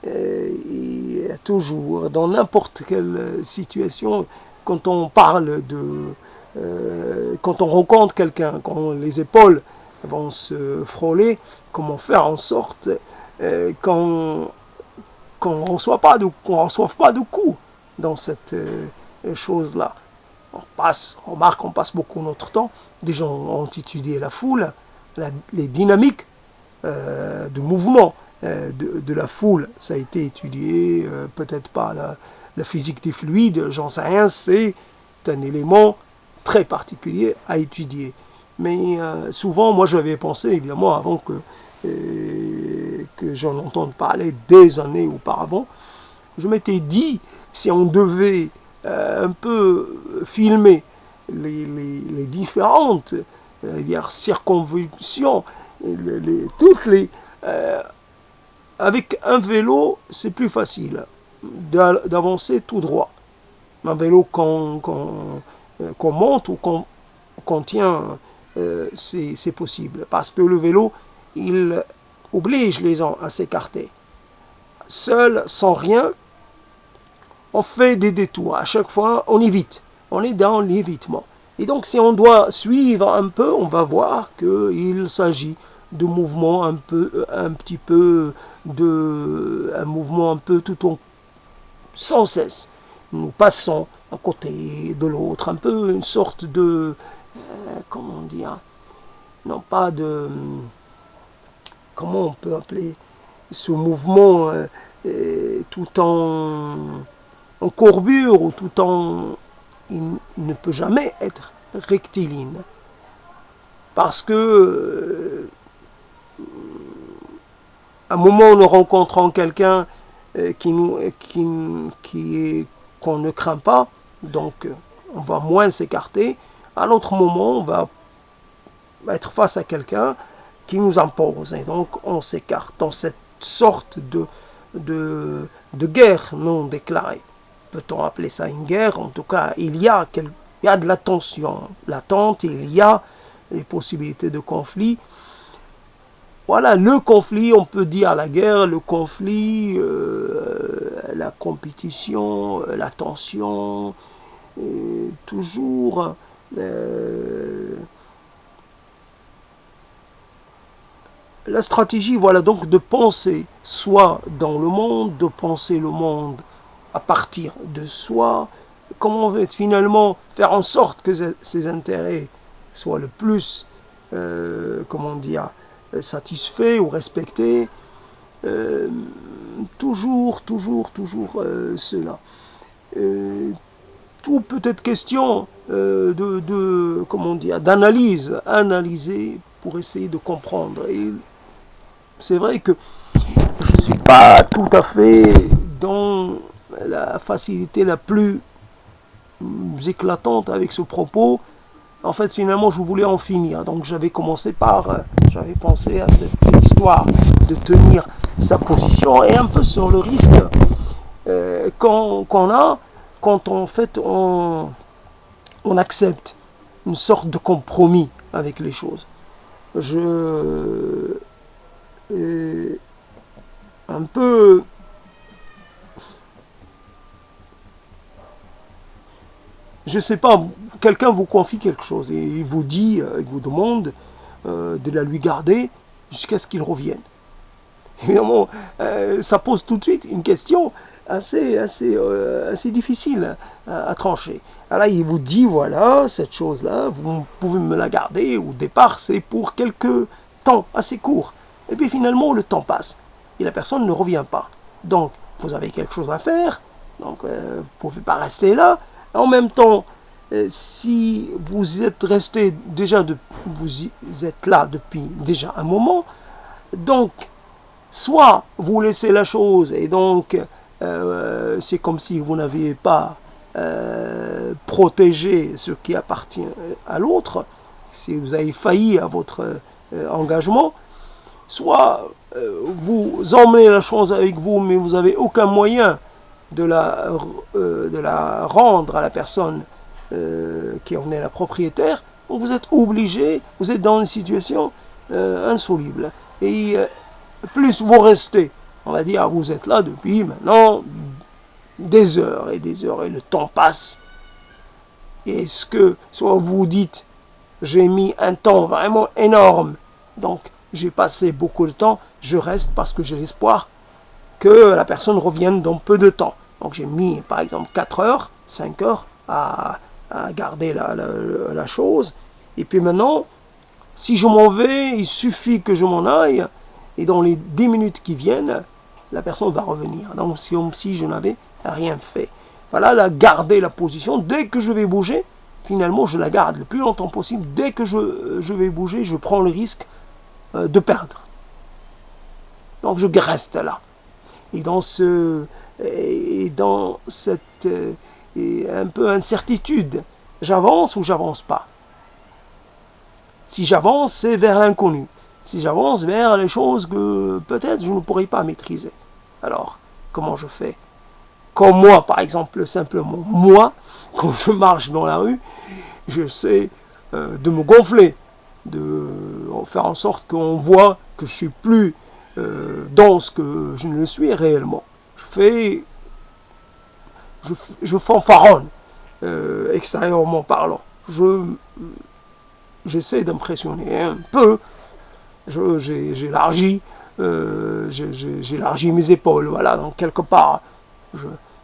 S1: Il y a toujours, dans n'importe quelle situation, quand on parle quand on rencontre quelqu'un, quand les épaules vont se frôler, comment faire en sorte qu'on ne reçoive pas de coups dans cette chose-là. On passe beaucoup notre temps. Des gens ont étudié la foule, les dynamiques de mouvement de la foule. Ça a été étudié, peut-être pas la physique des fluides, j'en sais rien, c'est un élément très particulier à étudier. Mais souvent, moi j'avais pensé, évidemment, avant que j'en entende parler des années auparavant, je m'étais dit, si on devait un peu filmer les différentes circonvolutions, avec un vélo, c'est plus facile d'avancer tout droit. Un vélo qu'on monte ou qu'on tient, c'est possible. Parce que le vélo, il oblige les gens à s'écarter. Seul, sans rien, on fait des détours. À chaque fois, on évite. On est dans l'évitement. Et donc, si on doit suivre un peu, on va voir qu'il s'agit de mouvements un mouvement un peu sans cesse. Nous passons à côté de l'autre, un peu une sorte de, comment dire, non pas de, comment on peut appeler ce mouvement tout en courbure ou tout en ne peut jamais être rectiligne. Parce que à un moment où nous rencontrons quelqu'un qu'on ne craint pas, donc on va moins s'écarter. À l'autre moment, on va être face à quelqu'un qui nous impose, et donc on s'écarte dans cette sorte de guerre non déclarée. Peut-on appeler ça une guerre? En tout cas, il y a de la tension latente, il y a des possibilités de conflit. Voilà, le conflit, on peut dire la guerre, le conflit, la compétition, la tension, toujours la stratégie, voilà, donc de penser soi dans le monde, de penser le monde à partir de soi, comment finalement faire en sorte que ses intérêts soient le plus, comment dire, satisfaits ou respectés, toujours cela. Tout peut être question comment dire, analyser pour essayer de comprendre. Et c'est vrai que je ne suis pas tout à fait dans la facilité la plus éclatante avec ce propos. En fait, finalement, je voulais en finir. Donc, j'avais pensé à cette histoire de tenir sa position et un peu sur le risque qu'on a quand en fait on accepte une sorte de compromis avec les choses. Un peu je sais pas, quelqu'un vous confie quelque chose et il vous dit, il vous demande de la lui garder jusqu'à ce qu'il revienne. Évidemment, ça pose tout de suite une question assez difficile à trancher. Alors il vous dit, voilà, cette chose-là, vous pouvez me la garder. Au départ, c'est pour quelques temps assez court. Et puis finalement, le temps passe et la personne ne revient pas. Donc, vous avez quelque chose à faire, donc vous ne pouvez pas rester là. En même temps, si vous êtes resté déjà, vous êtes là depuis déjà un moment, donc soit vous laissez la chose et donc c'est comme si vous n'aviez pas protégé ce qui appartient à l'autre, si vous avez failli à votre engagement, soit vous emmenez la chose avec vous mais vous n'avez aucun moyen de la rendre à la personne qui en est la propriétaire, donc vous êtes obligé, vous êtes dans une situation insoluble. Et plus vous restez, on va dire, vous êtes là depuis maintenant des heures, et le temps passe. Est-ce que, soit vous dites, j'ai mis un temps vraiment énorme, donc j'ai passé beaucoup de temps, je reste parce que j'ai l'espoir que la personne revienne dans peu de temps. Donc j'ai mis par exemple 4 heures, 5 heures à garder la chose. Et puis maintenant, si je m'en vais, il suffit que je m'en aille. Et dans les 10 minutes qui viennent, la personne va revenir. Donc si je n'avais rien fait. Voilà, garder la position. Dès que je vais bouger, finalement je la garde le plus longtemps possible. Dès que je vais bouger, je prends le risque de perdre. Donc je reste là. Et dans cette un peu incertitude, j'avance ou j'avance pas. Si j'avance, c'est vers l'inconnu. Si j'avance vers les choses que peut-être je ne pourrais pas maîtriser. Alors, comment je fais? Comme moi, par exemple, simplement, moi, quand je marche dans la rue, j'essaie de me gonfler, de faire en sorte qu'on voit que je suis plus dense que je ne le suis réellement. Je fanfaronne, extérieurement parlant. J'essaie d'impressionner un peu. J'élargis mes épaules, voilà, donc quelque part.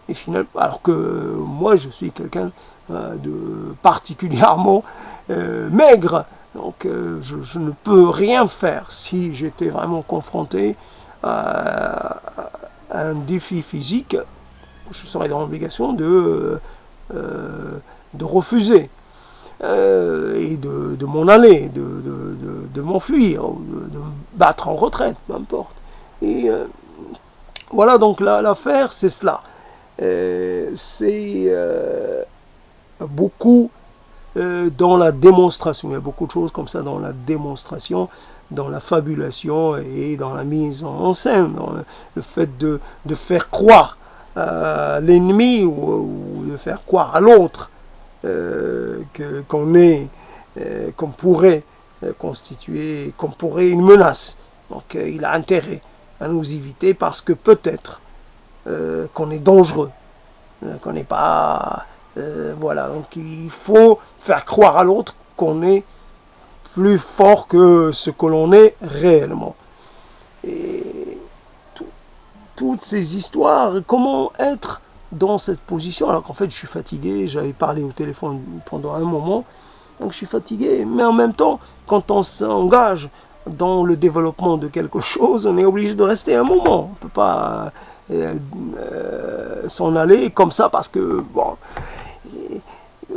S1: Et finalement, alors que moi, je suis quelqu'un de particulièrement maigre. Donc je ne peux rien faire si j'étais vraiment confronté à un défi physique. Je serais dans l'obligation de de refuser et de m'en aller, de m'enfuir, de me battre en retraite, peu importe. Et voilà, donc l'affaire, c'est cela. C'est beaucoup dans la démonstration. Il y a beaucoup de choses comme ça dans la démonstration, dans la fabulation et dans la mise en scène, dans le fait de faire croire à l'ennemi ou de faire croire à l'autre qu'on pourrait constituer, qu'on pourrait une menace. Donc il a intérêt à nous éviter parce que peut-être qu'on est dangereux, qu'on n'est pas... voilà, donc il faut faire croire à l'autre qu'on est plus fort que ce que l'on est réellement. Et toutes ces histoires, comment être dans cette position, alors qu'en fait je suis fatigué, j'avais parlé au téléphone pendant un moment, donc je suis fatigué, mais en même temps, quand on s'engage dans le développement de quelque chose, on est obligé de rester un moment, on ne peut pas s'en aller comme ça parce que, bon,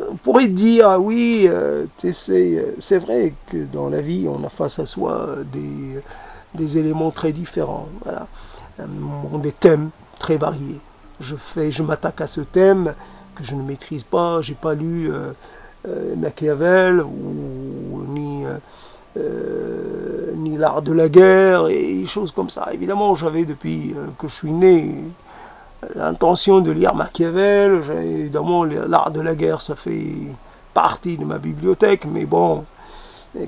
S1: on pourrait dire, ah oui, c'est vrai que dans la vie, on a face à soi des éléments très différents, voilà, des thèmes très variés. Je m'attaque à ce thème que je ne maîtrise pas, j'ai pas lu Machiavel ni l'art de la guerre et des choses comme ça. Évidemment, j'avais depuis que je suis né l'intention de lire Machiavel. Évidemment, l'art de la guerre, ça fait partie de ma bibliothèque, mais bon,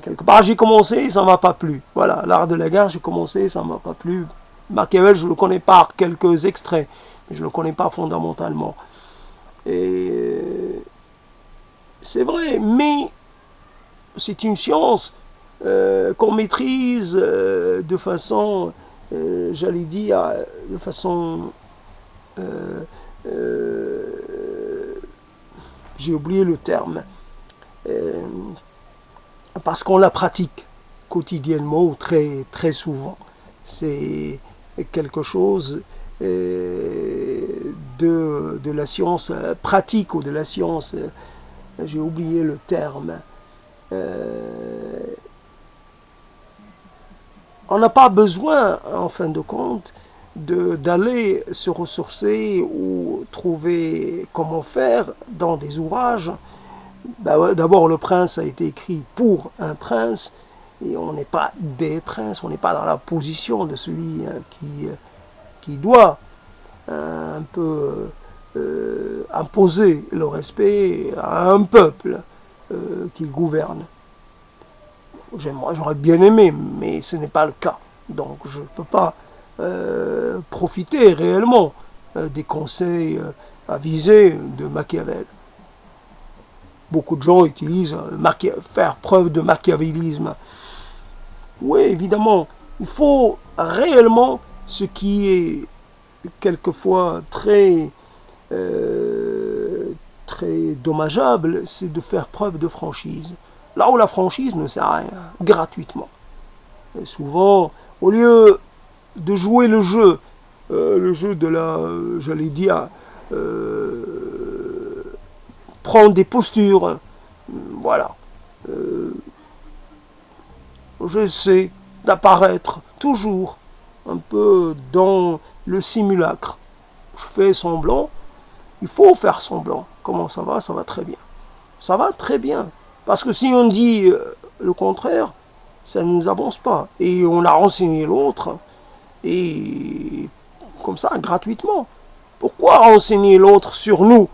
S1: quelque part, j'ai commencé, ça ne m'a pas plu. Voilà, l'art de la guerre, j'ai commencé, ça ne m'a pas plu. Machiavel, je le connais par quelques extraits, mais je ne le connais pas fondamentalement. Et c'est vrai, mais c'est une science qu'on maîtrise de façon, j'allais dire, de façon... j'ai oublié le terme, parce qu'on la pratique quotidiennement ou très, très souvent. C'est quelque chose de la science pratique ou de la science, j'ai oublié le terme. On n'a pas besoin, en fin de compte, d'aller se ressourcer ou trouver comment faire dans des ouvrages. D'abord, Le Prince a été écrit pour un prince, et on n'est pas des princes, on n'est pas dans la position de celui qui doit un peu imposer le respect à un peuple qu'il gouverne. J'aurais bien aimé, mais ce n'est pas le cas. Donc je ne peux pas profiter réellement des conseils avisés de Machiavel. Beaucoup de gens utilisent faire preuve de machiavélisme. Oui, évidemment, il faut réellement, ce qui est quelquefois très dommageable, c'est de faire preuve de franchise. Là où la franchise ne sert à rien, gratuitement. Et souvent, au lieu de jouer le jeu de la, j'allais dire, prendre des postures, voilà. J'essaie d'apparaître toujours un peu dans le simulacre. Je fais semblant, il faut faire semblant. Comment ça va? Ça va très bien. Ça va très bien. Parce que si on dit le contraire, ça ne nous avance pas. Et on a renseigné l'autre, et comme ça, gratuitement. Pourquoi renseigner l'autre sur nous,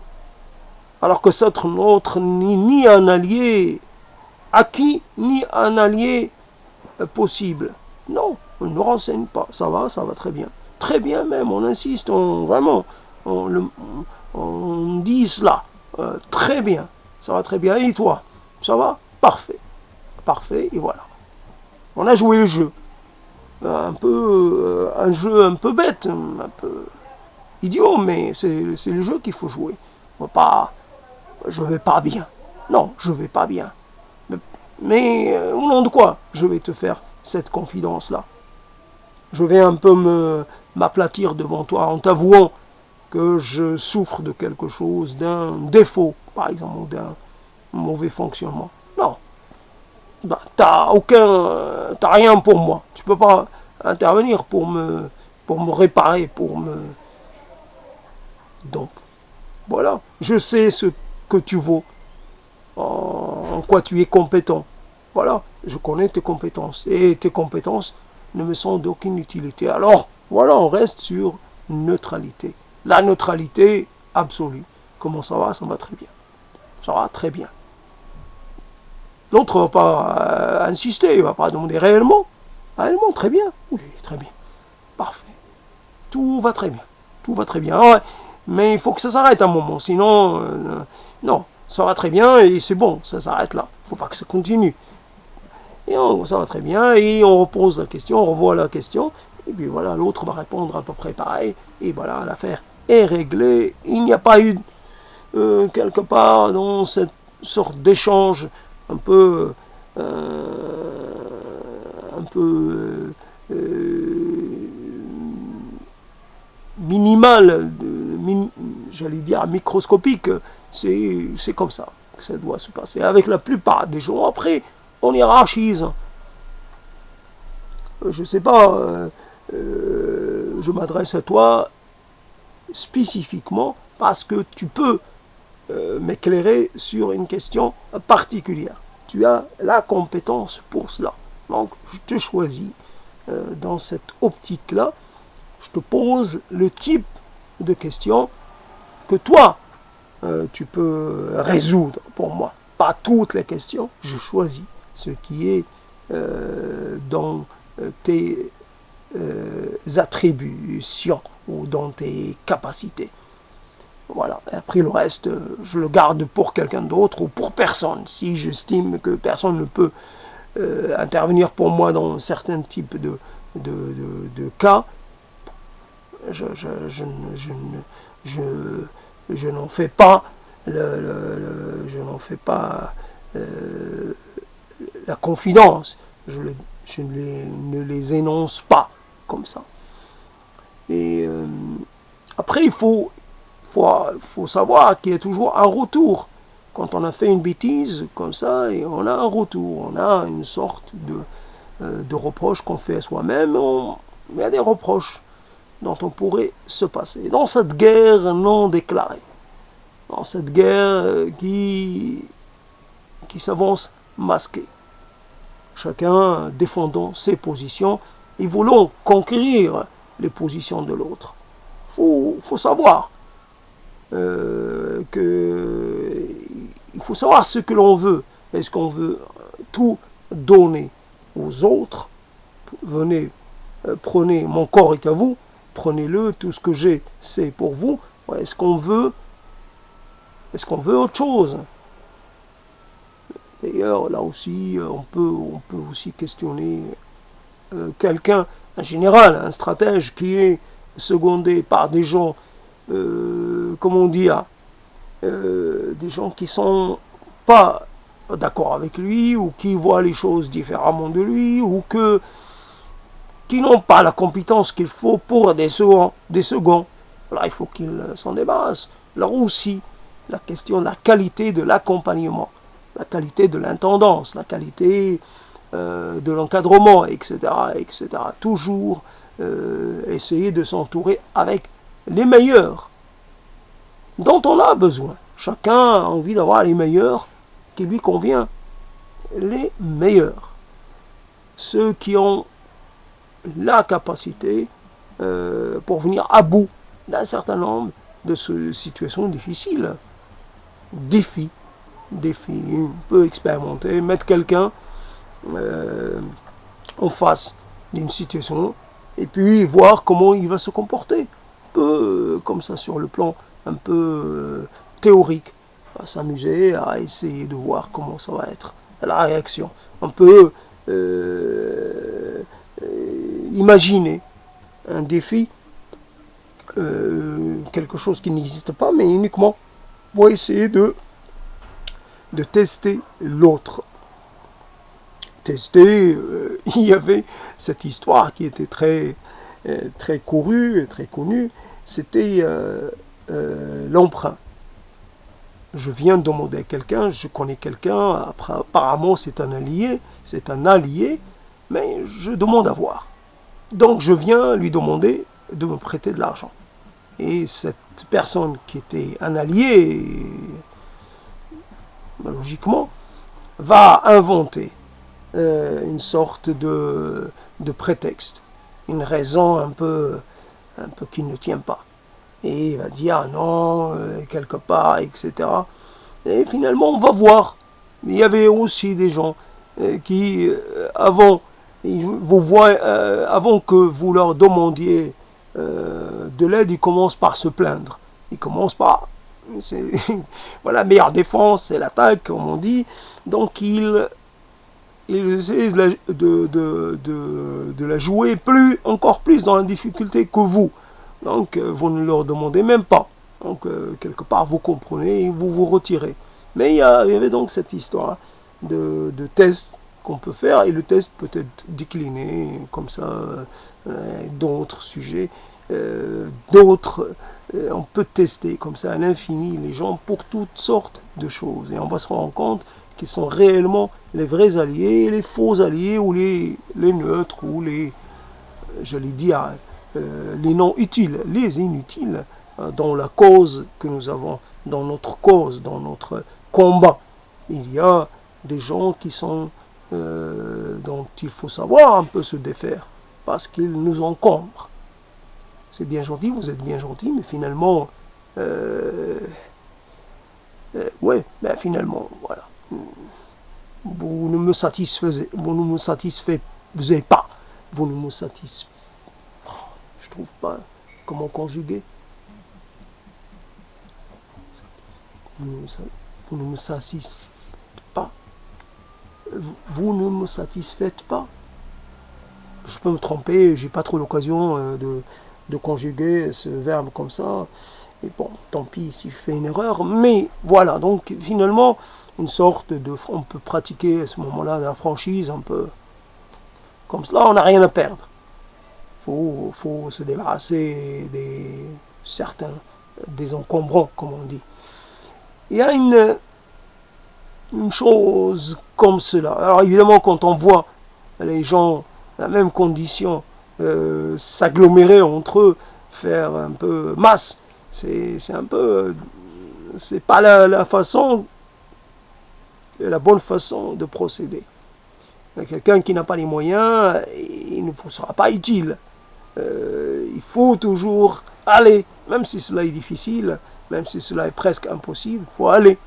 S1: alors que cet autre n'est ni un allié acquis, ni un allié possible? Non, on ne renseigne pas. Ça va très bien. Très bien même, on insiste, vraiment, on dit cela. Très bien, ça va très bien. Et toi? Ça va? Parfait. Parfait, et voilà. On a joué le jeu. Un jeu un peu bête, un peu idiot, mais c'est le jeu qu'il faut jouer. Je vais pas bien. Non, je vais pas bien. Mais au nom de quoi je vais te faire cette confidence-là? Je vais un peu m'aplatir devant toi en t'avouant que je souffre de quelque chose, d'un défaut, par exemple, ou d'un mauvais fonctionnement. Non. Ben, t'as rien pour moi. Tu peux pas intervenir pour me réparer, pour me... Donc, voilà. Je sais ce que tu vaux, en quoi tu es compétent. Voilà. Je connais tes compétences. Et tes compétences ne me sont d'aucune utilité. Alors, voilà, on reste sur neutralité. La neutralité absolue. Comment ça va? Ça va très bien. Ça va très bien. L'autre ne va pas insister, il ne va pas demander réellement. Réellement, très bien. Oui, très bien. Parfait. Tout va très bien. Tout va très bien. Ouais, mais il faut que ça s'arrête un moment. Sinon, non, ça va très bien et c'est bon, ça s'arrête là. Il ne faut pas que ça continue. Et ça va très bien et on repose la question, on revoit la question. Et puis voilà, l'autre va répondre à peu près pareil. Et voilà, l'affaire est réglée. Il n'y a pas eu quelque part dans cette sorte d'échange un peu minimal, j'allais dire microscopique, c'est comme ça que ça doit se passer. Avec la plupart des gens, après, on hiérarchise. Je sais pas, je m'adresse à toi spécifiquement parce que tu peux m'éclairer sur une question particulière. Tu as la compétence pour cela. Donc, je te choisis dans cette optique-là. Je te pose le type de question que toi, tu peux résoudre pour moi. Pas toutes les questions, je choisis ce qui est dans tes attributions ou dans tes capacités. Voilà. Et après le reste, je le garde pour quelqu'un d'autre ou pour personne. Si j'estime que personne ne peut intervenir pour moi dans certains types de cas, je n'en fais pas je n'en fais pas la confidence. Je ne les énonce pas comme ça. Et après, il faut savoir qu'il y a toujours un retour. Quand on a fait une bêtise comme ça, et on a un retour, on a une sorte de reproche qu'on fait à soi-même. Il y a des reproches dont on pourrait se passer. Dans cette guerre non déclarée, dans cette guerre qui s'avance masquée, chacun défendant ses positions et voulant conquérir les positions de l'autre. Il faut savoir il faut savoir ce que l'on veut. Est-ce qu'on veut tout donner aux autres? Venez, prenez, mon corps est à vous, prenez-le, tout ce que j'ai, c'est pour vous. Est-ce qu'on veut autre chose? D'ailleurs, là aussi, on peut aussi questionner quelqu'un, un général, un stratège qui est secondé par des gens, comment dire, des gens qui sont pas d'accord avec lui ou qui voient les choses différemment de lui ou qui n'ont pas la compétence qu'il faut pour des seconds. Là, il faut qu'il s'en débarrasse. Là aussi, la question de la qualité de l'accompagnement, la qualité de l'intendance, la qualité de l'encadrement, etc., etc. Toujours essayer de s'entourer avec les meilleurs dont on a besoin. Chacun a envie d'avoir les meilleurs qui lui convient. Les meilleurs. Ceux qui ont la capacité pour venir à bout d'un certain nombre de situations difficiles. Défi. On peut expérimenter, mettre quelqu'un en face d'une situation et puis voir comment il va se comporter. Un peu comme ça sur le plan un peu théorique. On va s'amuser à essayer de voir comment ça va être la réaction. On peut imaginer un défi, quelque chose qui n'existe pas, mais uniquement pour essayer de tester l'autre. Tester, il y avait cette histoire qui était très très couru, très connu, c'était l'emprunt. Je viens demander à quelqu'un, je connais quelqu'un, apparemment c'est un allié, mais je demande à voir. Donc je viens lui demander de me prêter de l'argent. Et cette personne qui était un allié, logiquement, va inventer une sorte de prétexte, une raison un peu qui ne tient pas. Et il va dire ah non, quelque part, etc. Et finalement, on va voir. Il y avait aussi des gens qui, avant que vous leur demandiez de l'aide, ils commencent par se plaindre. Ils commencent par... voilà, la meilleure défense, c'est l'attaque, comme on dit. Donc, ils essaient de la jouer encore plus dans la difficulté que vous. Donc, vous ne leur demandez même pas. Donc, quelque part, vous comprenez et vous vous retirez. Mais il y avait donc cette histoire de test qu'on peut faire, et le test peut être décliné comme ça, d'autres sujets, on peut tester comme ça à l'infini les gens pour toutes sortes de choses. Et on va se rendre compte qu'ils sont réellement les vrais alliés, les faux alliés, ou les neutres, ou les, j'allais dire, les non utiles, les inutiles, dans la cause que nous avons, dans notre cause, dans notre combat. Il y a des gens qui sont dont il faut savoir un peu se défaire, parce qu'ils nous encombrent. C'est bien gentil, vous êtes bien gentil, mais finalement, ouais, ben finalement, voilà. Vous ne me satisfaites pas. Vous ne me satisfaites. Je trouve pas comment conjuguer. Vous ne me satisfaites pas. Vous ne me satisfaites pas. Je peux me tromper, j'ai pas trop l'occasion de conjuguer ce verbe comme ça. Et bon, tant pis si je fais une erreur. Mais voilà, donc finalement, une sorte de... On peut pratiquer à ce moment-là la franchise un peu comme cela, on n'a rien à perdre. Faut se débarrasser des encombrants, comme on dit. Il y a une chose comme cela. Alors évidemment, quand on voit les gens, la même condition, s'agglomérer entre eux, faire un peu masse, c'est un peu... c'est pas la bonne façon de procéder. Quelqu'un qui n'a pas les moyens, il ne sera pas utile. Il faut toujours aller, même si cela est difficile, même si cela est presque impossible, il faut aller.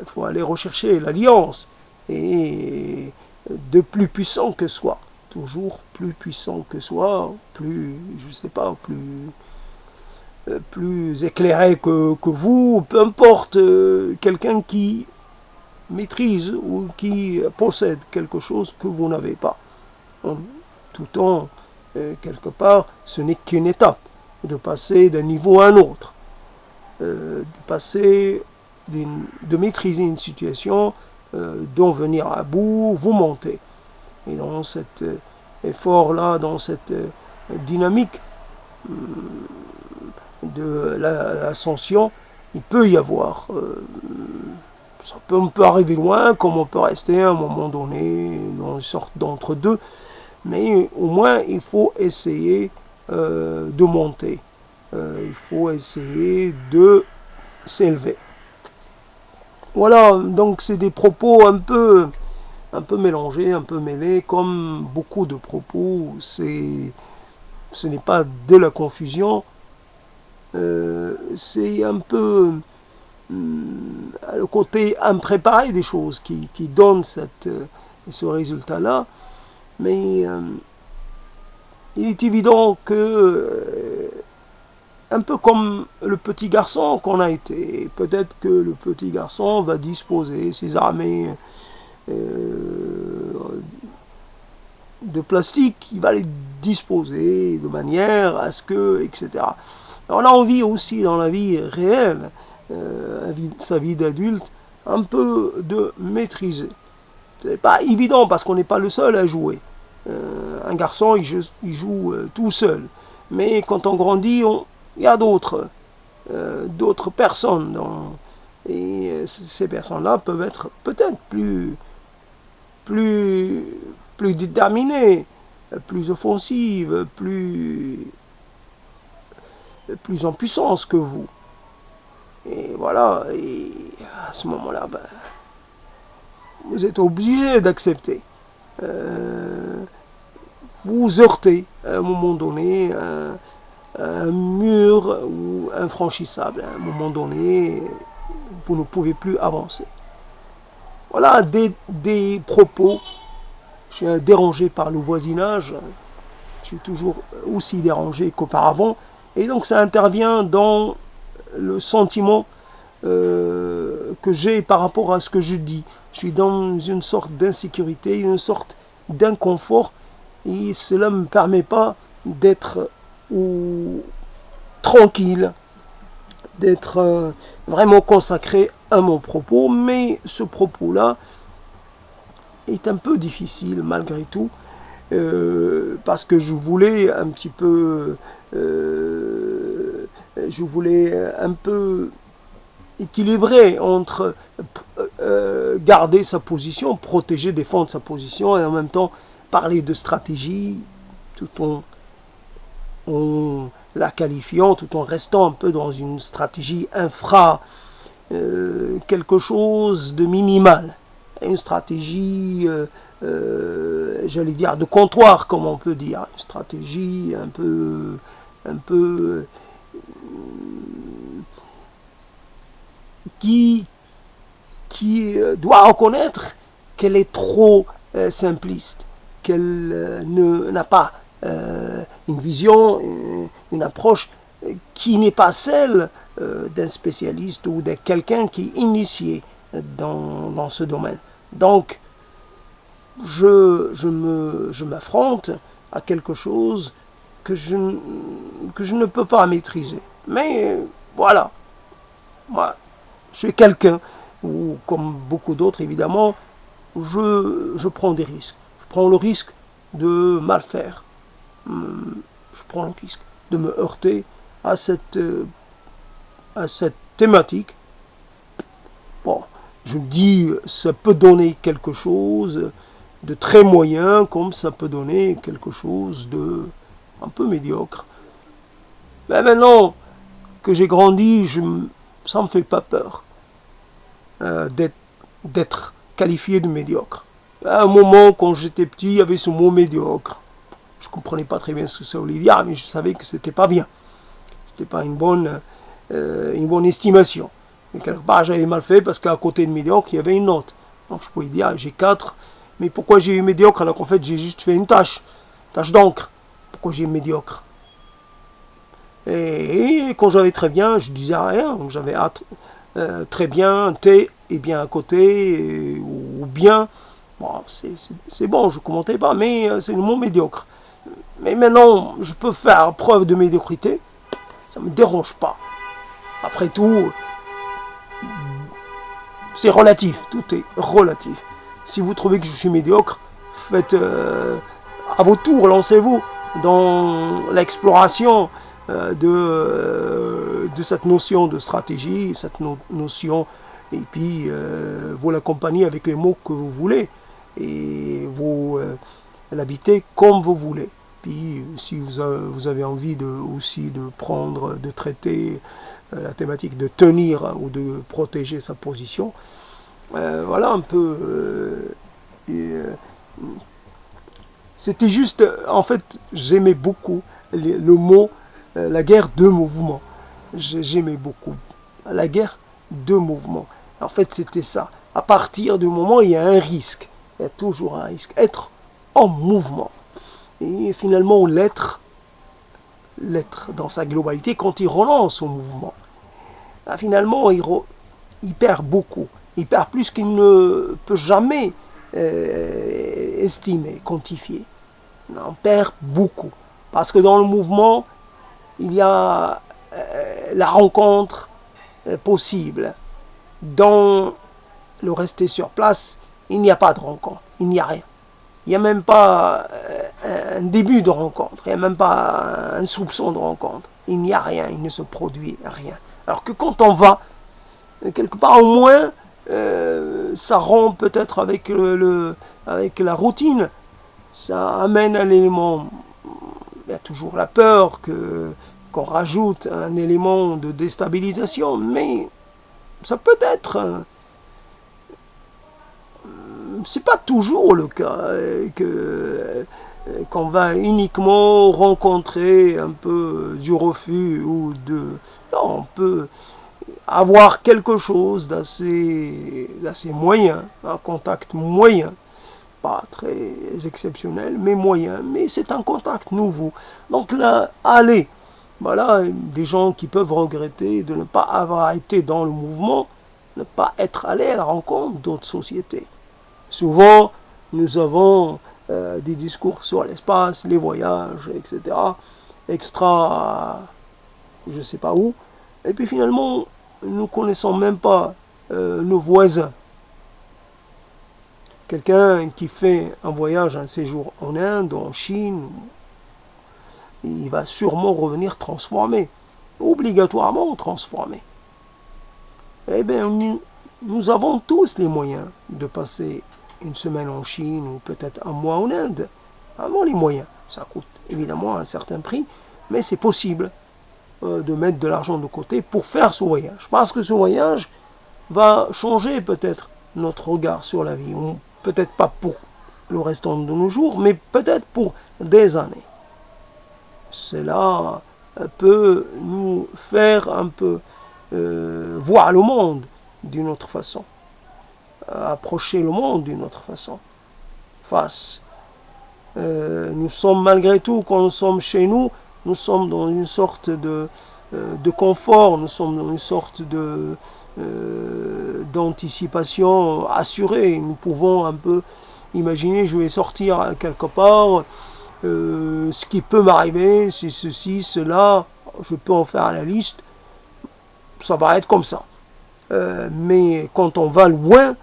S1: Faut aller rechercher l'alliance. Et de plus puissant que soi, toujours plus puissant que soi, plus, je sais pas, plus éclairé que vous, peu importe, quelqu'un qui maîtrise ou qui possède quelque chose que vous n'avez pas. Tout en, quelque part, ce n'est qu'une étape de passer d'un niveau à un autre, de maîtriser une situation, d'en venir à bout, vous montez. Et dans cet effort-là, dans cette dynamique de l'ascension, il peut y avoir... on peut arriver loin, comme on peut rester à un moment donné dans une sorte d'entre-deux, mais au moins il faut essayer de monter, il faut essayer de s'élever. Voilà, donc c'est des propos un peu mélangés, un peu mêlés, comme beaucoup de propos. Ce n'est pas de la confusion, c'est un peu le côté impréparé des choses qui donne ce résultat-là. Mais il est évident que, un peu comme le petit garçon qu'on a été, peut-être que le petit garçon va disposer ses armées de plastique, il va les disposer de manière à ce que, etc. On a envie aussi dans la vie réelle, sa vie d'adulte, un peu de maîtriser. C'est pas évident parce qu'on n'est pas le seul à jouer. Un garçon, il joue tout seul. Mais quand on grandit, il y a d'autres personnes. Et ces personnes-là peuvent être peut-être plus, plus déterminées, plus offensives, plus en puissance que vous. Et voilà, et à ce moment-là, ben, vous êtes obligé d'accepter. Vous heurtez à un moment donné un mur ou infranchissable. À un moment donné, vous ne pouvez plus avancer. Voilà des propos. Je suis dérangé par le voisinage. Je suis toujours aussi dérangé qu'auparavant. Et donc ça intervient dans le sentiment que j'ai par rapport à ce que je dis. Je suis dans une sorte d'insécurité, une sorte d'inconfort, et cela ne me permet pas d'être tranquille, d'être vraiment consacré à mon propos, mais ce propos-là est un peu difficile malgré tout, parce que je voulais un petit peu équilibrer entre garder sa position, protéger, défendre sa position, et en même temps parler de stratégie tout en la qualifiant, tout en restant un peu dans une stratégie quelque chose de minimal, une stratégie j'allais dire de comptoir, comme on peut dire, une stratégie un peu qui doit reconnaître qu'elle est trop simpliste, qu'elle n'a pas une vision, une approche qui n'est pas celle d'un spécialiste ou de quelqu'un qui est initié dans ce domaine. Donc, je m'affronte à quelque chose que je ne peux pas maîtriser. Mais voilà, moi, je suis quelqu'un, ou comme beaucoup d'autres évidemment, je prends des risques. Je prends le risque de mal faire. Je prends le risque de me heurter à cette thématique. Bon, je dis, ça peut donner quelque chose de très moyen, comme ça peut donner quelque chose de un peu médiocre. Mais maintenant que j'ai grandi, ça ne me fait pas peur d'être qualifié de médiocre. À un moment, quand j'étais petit, il y avait ce mot médiocre. Je ne comprenais pas très bien ce que ça voulait dire, mais je savais que c'était pas bien. C'était pas une bonne estimation. Et quelque part, j'avais mal fait parce qu'à côté de médiocre, il y avait une note. Donc je pouvais dire, j'ai 4, mais pourquoi j'ai eu médiocre alors qu'en fait, j'ai juste fait une tâche d'encre. Pourquoi j'ai eu médiocre? Et quand j'avais très bien, je disais rien. Donc j'avais très bien, T et bien à côté, ou bien. Bon, c'est bon, je ne commentais pas, mais c'est le mot médiocre. Mais maintenant, je peux faire preuve de médiocrité, ça ne me dérange pas. Après tout, c'est relatif, tout est relatif. Si vous trouvez que je suis médiocre, faites à votre tour, lancez-vous dans l'exploration de cette notion de stratégie, cette notion, et puis vous l'accompagnez avec les mots que vous voulez, et vous l'habitez comme vous voulez. Puis si vous avez envie aussi de traiter la thématique de tenir ou de protéger sa position, voilà un peu. C'était juste, en fait, j'aimais beaucoup le mot la guerre de mouvement. J'aimais beaucoup la guerre de mouvement. En fait, c'était ça. À partir du moment où il y a un risque, il y a toujours un risque. Être en mouvement. Et finalement, l'être dans sa globalité, quand il relance au mouvement, là, finalement, il perd beaucoup. Il perd plus qu'il ne peut jamais estimer, quantifier. Il en perd beaucoup. Parce que dans le mouvement, il y a la rencontre possible. Dans le rester sur place, il n'y a pas de rencontre. Il n'y a rien. Il n'y a même pas un début de rencontre, il n'y a même pas un soupçon de rencontre. Il n'y a rien, il ne se produit rien. Alors que quand on va, quelque part au moins, ça rompt peut-être avec, avec la routine, ça amène un élément, il y a toujours la peur qu'on rajoute un élément de déstabilisation, mais ça peut être, c'est pas toujours le cas qu'on va uniquement rencontrer un peu du refus ou de, non, on peut avoir quelque chose d'assez moyen, un contact moyen, pas très exceptionnel, mais moyen, mais c'est un contact nouveau. Donc là, allez, voilà, des gens qui peuvent regretter de ne pas avoir été dans le mouvement, ne pas être allé à la rencontre d'autres sociétés. Souvent, nous avons des discours sur l'espace, les voyages, etc., extra, je ne sais pas où, et puis finalement, nous ne connaissons même pas nos voisins. Quelqu'un qui fait un voyage, un séjour en Inde, en Chine, il va sûrement revenir transformé, obligatoirement transformé. Eh bien, nous avons tous les moyens de passer une semaine en Chine ou peut-être un mois en Inde. Avons les moyens. Ça coûte évidemment un certain prix, mais c'est possible de mettre de l'argent de côté pour faire ce voyage. Parce que ce voyage va changer peut-être notre regard sur la vie. Peut-être pas pour le restant de nos jours, mais peut-être pour des années. Cela peut nous faire un peu voir le monde d'une autre façon, approcher le monde d'une autre façon. Nous sommes malgré tout, quand nous sommes chez nous, nous sommes dans une sorte de confort, nous sommes dans une sorte d'anticipation assurée. Nous pouvons un peu imaginer, je vais sortir quelque part, ce qui peut m'arriver, c'est ceci, cela, je peux en faire la liste, ça va être comme ça. Mais quand on va loin,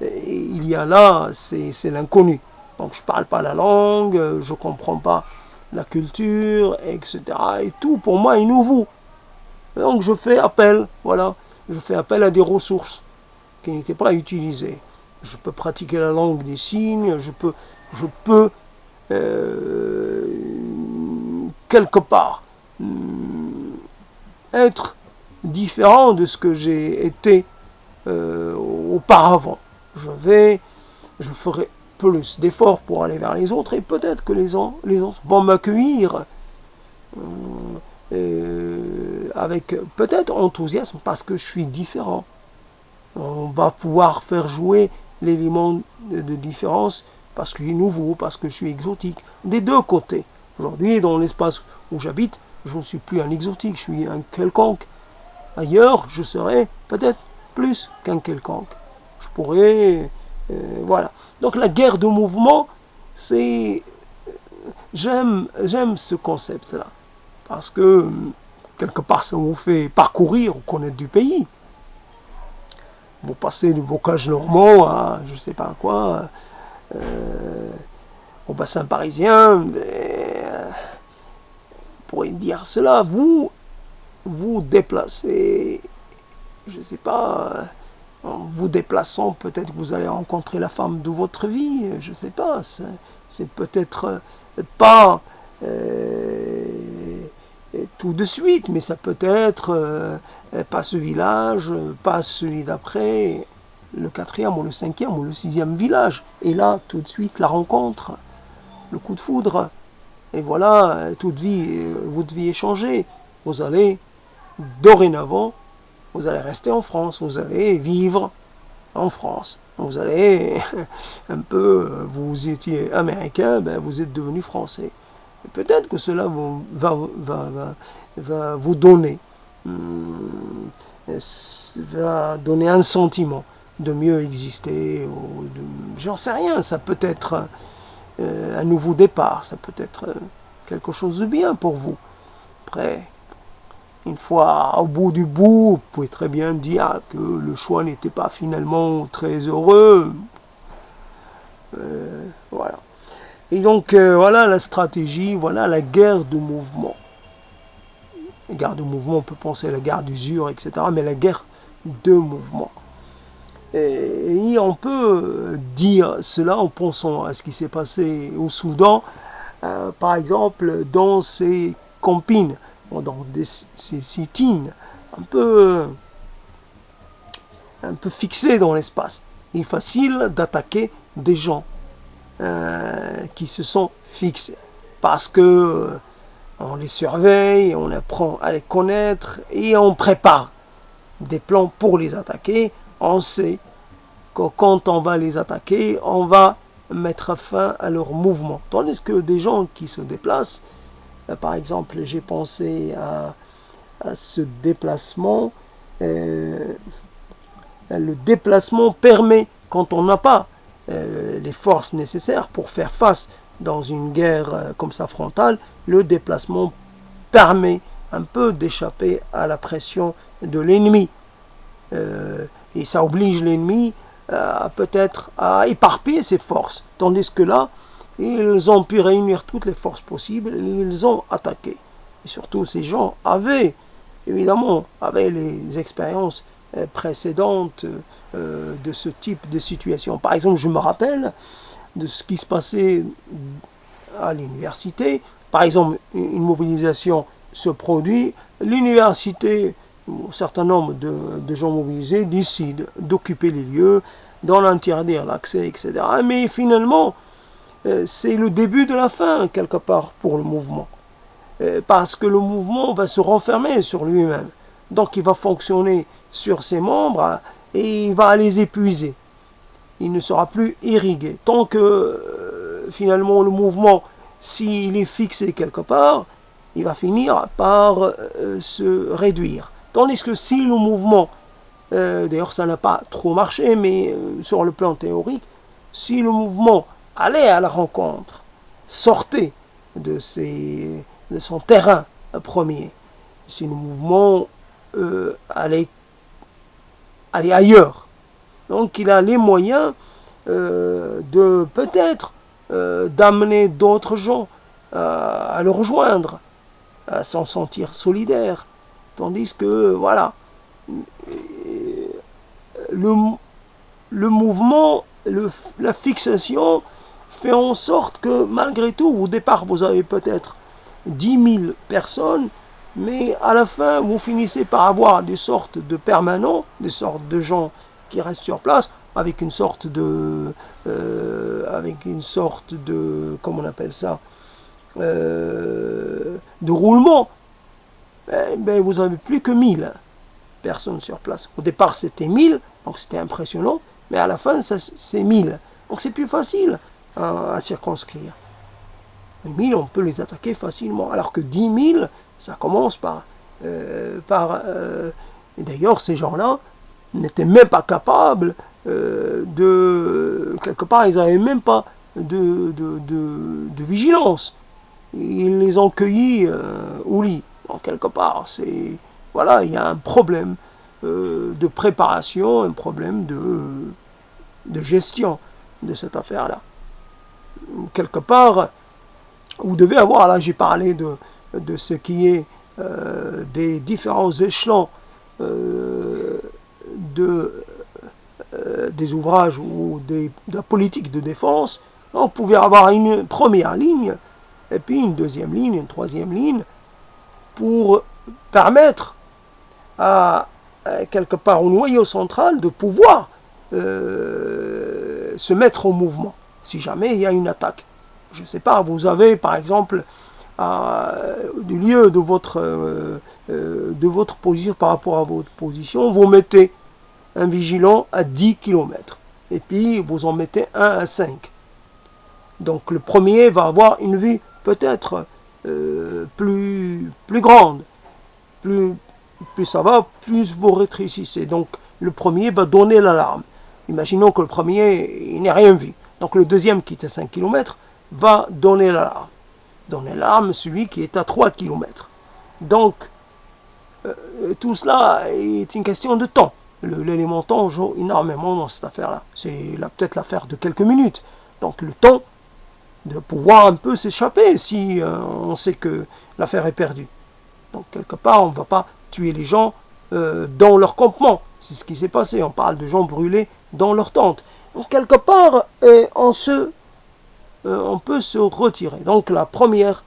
S1: il y a là, c'est l'inconnu. Donc je ne parle pas la langue, je ne comprends pas la culture, etc. Et tout pour moi est nouveau. Donc je fais appel, voilà, je fais appel à des ressources qui n'étaient pas utilisées. Je peux pratiquer la langue des signes, je peux quelque part être différent de ce que j'ai été auparavant. Je ferai plus d'efforts pour aller vers les autres et peut-être que les autres vont m'accueillir avec peut-être enthousiasme parce que je suis différent. On va pouvoir faire jouer l'élément de différence parce qu'il est nouveau, parce que je suis exotique. Des deux côtés. Aujourd'hui, dans l'espace où j'habite, je ne suis plus un exotique, je suis un quelconque. Ailleurs, je serais peut-être plus qu'un quelconque. Je pourrais... voilà. Donc la guerre de mouvement, c'est... J'aime ce concept-là. Parce que, quelque part, ça vous fait parcourir ou connaître du pays. Vous passez du bocage normand à, je ne sais pas quoi, au bassin parisien. Pour dire cela, vous déplacez, je ne sais pas, en vous déplaçant, peut-être que vous allez rencontrer la femme de votre vie, je ne sais pas, c'est peut-être pas tout de suite, mais ça peut être pas ce village, pas celui d'après, le 4e ou le 5e ou le 6e village. Et là, tout de suite, la rencontre, le coup de foudre. Et voilà, votre vie est changée. Vous allez, dorénavant, vous allez rester en France, vous allez vivre en France. Vous allez un peu, vous étiez américain, ben vous êtes devenu français. Et peut-être que cela va vous donner, va donner un sentiment de mieux exister. J'en sais rien, ça peut être un nouveau départ, ça peut être quelque chose de bien pour vous. Après, une fois au bout du bout, vous pouvez très bien dire que le choix n'était pas finalement très heureux. Voilà. Et donc, voilà la stratégie, voilà la guerre de mouvement. La guerre de mouvement, on peut penser à la guerre d'usure, etc., mais la guerre de mouvement. Et on peut dire cela en pensant à ce qui s'est passé au Soudan, par exemple, dans ces campines, dans ces sit-ins, un peu fixés dans l'espace. Il est facile d'attaquer des gens qui se sont fixés parce que on les surveille, on apprend à les connaître et on prépare des plans pour les attaquer. On sait que quand on va les attaquer, on va mettre fin à leur mouvement. Tandis que des gens qui se déplacent, par exemple, j'ai pensé à ce déplacement. Le déplacement permet, quand on n'a pas les forces nécessaires pour faire face dans une guerre comme ça frontale, le déplacement permet un peu d'échapper à la pression de l'ennemi. Et ça oblige l'ennemi peut-être à éparpiller ses forces. Tandis que là, ils ont pu réunir toutes les forces possibles et ils ont attaqué. Et surtout, ces gens avaient, évidemment, les expériences précédentes de ce type de situation. Par exemple, je me rappelle de ce qui se passait à l'université. Par exemple, une mobilisation se produit. L'université, un certain nombre de gens mobilisés décident d'occuper les lieux, d'en interdire l'accès, etc. Mais finalement, c'est le début de la fin, quelque part, pour le mouvement. Parce que le mouvement va se renfermer sur lui-même. Donc il va fonctionner sur ses membres et il va les épuiser. Il ne sera plus irrigué. Tant que finalement le mouvement, s'il est fixé quelque part, il va finir par se réduire. Tandis que si le mouvement, d'ailleurs ça n'a pas trop marché, mais sur le plan théorique, si le mouvement allait à la rencontre, sortait de son terrain premier, si le mouvement allait ailleurs, donc il a les moyens de peut-être d'amener d'autres gens à le rejoindre, à s'en sentir solidaire. Tandis que, voilà, le mouvement, la fixation fait en sorte que malgré tout, au départ, vous avez peut-être 10 000 personnes, mais à la fin, vous finissez par avoir des sortes de permanents, des sortes de gens qui restent sur place, avec une sorte de, comment on appelle ça, de roulement. Ben, vous n'avez plus que 1000 personnes sur place. Au départ, c'était 1000, donc c'était impressionnant, mais à la fin, c'est 1000. Donc c'est plus facile à circonscrire. 1000, on peut les attaquer facilement, alors que 10 000, ça commence par... et d'ailleurs, ces gens-là n'étaient même pas capables quelque part, ils n'avaient même pas de vigilance. Ils les ont cueillis au lit. Donc, quelque part, voilà, il y a un problème de préparation, un problème de gestion de cette affaire-là. Quelque part, vous devez avoir, là j'ai parlé de ce qui est des différents échelons des ouvrages ou de la politique de défense. On pouvait avoir une première ligne, et puis une deuxième ligne, une troisième ligne, pour permettre à quelque part au noyau central de pouvoir se mettre en mouvement, si jamais il y a une attaque. Je ne sais pas, vous avez par exemple du lieu de votre position par rapport à votre position, vous mettez un vigilant à 10 km et puis vous en mettez un à 5. Donc le premier va avoir une vue peut-être plus grande. Plus ça va, plus vous rétrécissez. Donc le premier va donner l'alarme. Imaginons que le premier, il n'ait rien vu. Donc le deuxième qui est à 5 km va donner l'alarme. Donner l'alarme celui qui est à 3 km. Donc tout cela est une question de temps. L'élément temps joue énormément dans cette affaire-là. C'est peut-être l'affaire de quelques minutes. Donc le temps de pouvoir un peu s'échapper si on sait que l'affaire est perdue. Donc quelque part, on ne va pas tuer les gens dans leur campement. C'est ce qui s'est passé. On parle de gens brûlés dans leur tente. Donc quelque part, on peut se retirer. Donc la première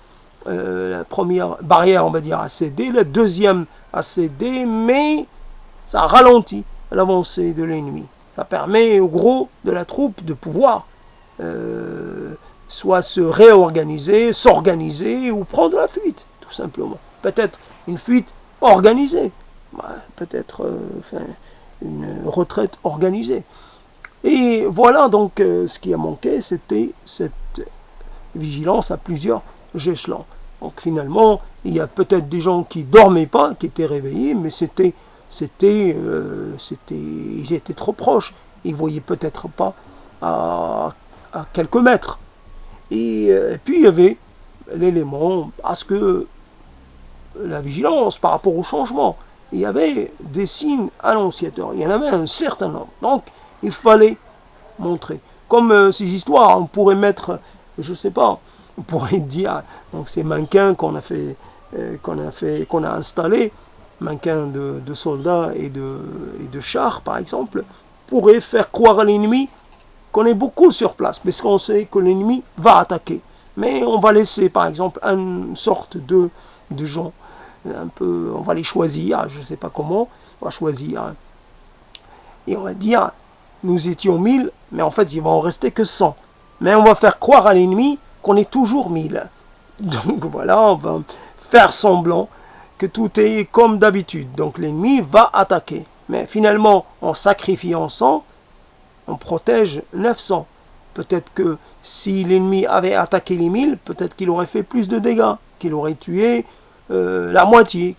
S1: barrière, on va dire, a cédé. La deuxième a cédé, mais ça ralentit l'avancée de l'ennemi. Ça permet au gros de la troupe de pouvoir soit se réorganiser, s'organiser ou prendre la fuite, tout simplement. Peut-être une fuite organisée, peut-être une retraite organisée. Et voilà donc ce qui a manqué, c'était cette vigilance à plusieurs échelons. Donc finalement, il y a peut-être des gens qui ne dormaient pas, qui étaient réveillés, mais ils étaient trop proches. Ils ne voyaient peut-être pas à quelques mètres. Et puis il y avait l'élément, parce que la vigilance par rapport au changement, il y avait des signes annonciateurs. Il y en avait un certain nombre. Donc il fallait montrer. Comme ces histoires, on pourrait mettre, je ne sais pas, on pourrait dire, donc ces mannequins qu'on a installés, mannequins de soldats et de chars par exemple, pourraient faire croire à l'ennemi qu'on est beaucoup sur place, parce qu'on sait que l'ennemi va attaquer. Mais on va laisser par exemple une sorte de gens, un peu, on va les choisir, je ne sais pas comment, on va choisir, et on va dire, nous étions 1000, mais en fait il va en rester que 100. Mais on va faire croire à l'ennemi qu'on est toujours 1000. Donc voilà, on va faire semblant que tout est comme d'habitude. Donc l'ennemi va attaquer. Mais finalement, en sacrifiant 100, on protège 900. Peut-être que si l'ennemi avait attaqué les 1000, peut-être qu'il aurait fait plus de dégâts, qu'il aurait tué la moitié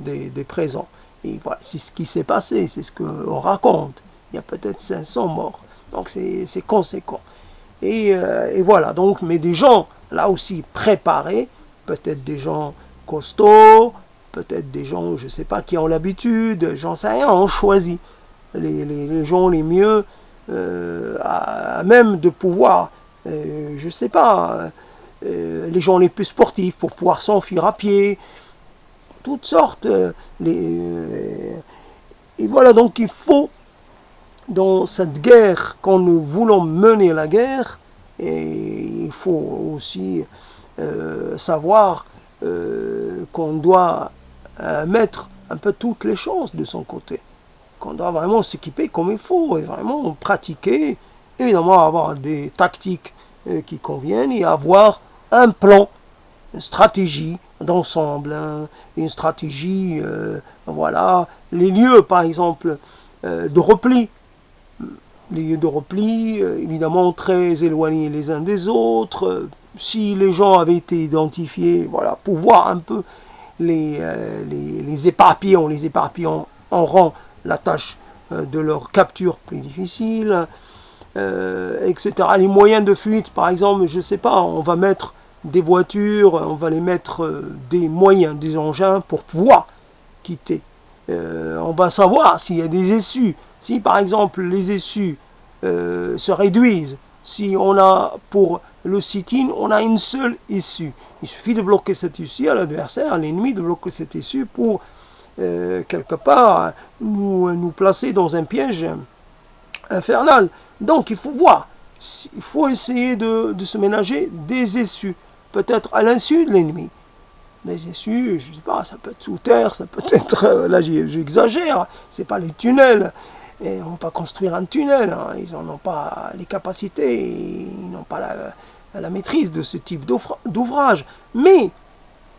S1: des présents. Et voilà, c'est ce qui s'est passé, c'est ce qu'on raconte. Il y a peut-être 500 morts. Donc c'est conséquent. Et voilà, donc, mais des gens, là aussi, préparés, peut-être des gens costauds, peut-être des gens, je ne sais pas, qui ont l'habitude, j'en sais rien, on choisit les gens les mieux, à même de pouvoir, je ne sais pas, les gens les plus sportifs pour pouvoir s'enfuir à pied, toutes sortes. Et voilà, donc il faut, dans cette guerre, quand nous voulons mener la guerre, et il faut aussi savoir qu'on doit mettre un peu toutes les chances de son côté, qu'on doit vraiment s'équiper comme il faut, et vraiment pratiquer, évidemment avoir des tactiques qui conviennent, et avoir un plan, une stratégie d'ensemble, une stratégie, voilà, les lieux par exemple de repli, les lieux de repli, évidemment très éloignés les uns des autres. Si les gens avaient été identifiés, voilà, pour voir un peu les éparpiller, on les éparpille en rang la tâche de leur capture plus difficile, etc. Les moyens de fuite, par exemple, je ne sais pas, on va mettre des voitures, on va les mettre des moyens, des engins pour pouvoir quitter. On va savoir s'il y a des issues. Si par exemple les issues se réduisent, si on a pour le sit-in, on a une seule issue. Il suffit de bloquer cette issue à l'adversaire, à l'ennemi, de bloquer cette issue pour quelque part nous placer dans un piège infernal. Donc il faut voir, il faut essayer de se ménager des issues, peut-être à l'insu de l'ennemi. Des issues, je ne sais pas, ça peut être sous terre, ça peut être, là j'exagère, c'est pas les tunnels, et on ne va pas construire un tunnel, hein. Ils n'en ont pas les capacités, ils n'ont pas la maîtrise de ce type d'ouvrage, mais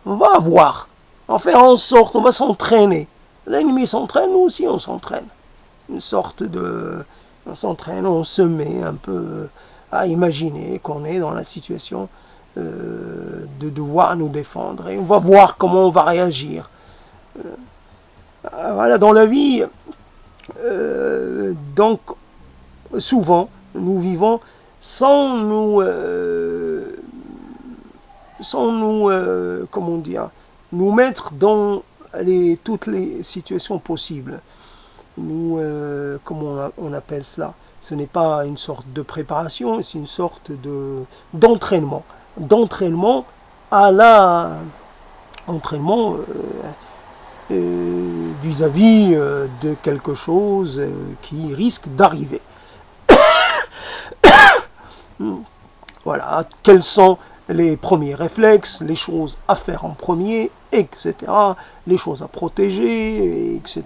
S1: on va voir, on va faire en sorte, on va s'entraîner. L'ennemi s'entraîne, nous aussi on s'entraîne. Une sorte de... On s'entraîne, on se met un peu à imaginer qu'on est dans la situation de devoir nous défendre. Et on va voir comment on va réagir. Voilà, dans la vie, donc, souvent, nous vivons sans nous... comment dire, nous mettre dans toutes les situations possibles. comment on appelle cela? Ce n'est pas une sorte de préparation, c'est une sorte d'entraînement. D'entraînement à la entraînement vis-à-vis de quelque chose qui risque d'arriver. Voilà, quels sont les premiers réflexes, les choses à faire en premier, etc. Les choses à protéger, etc.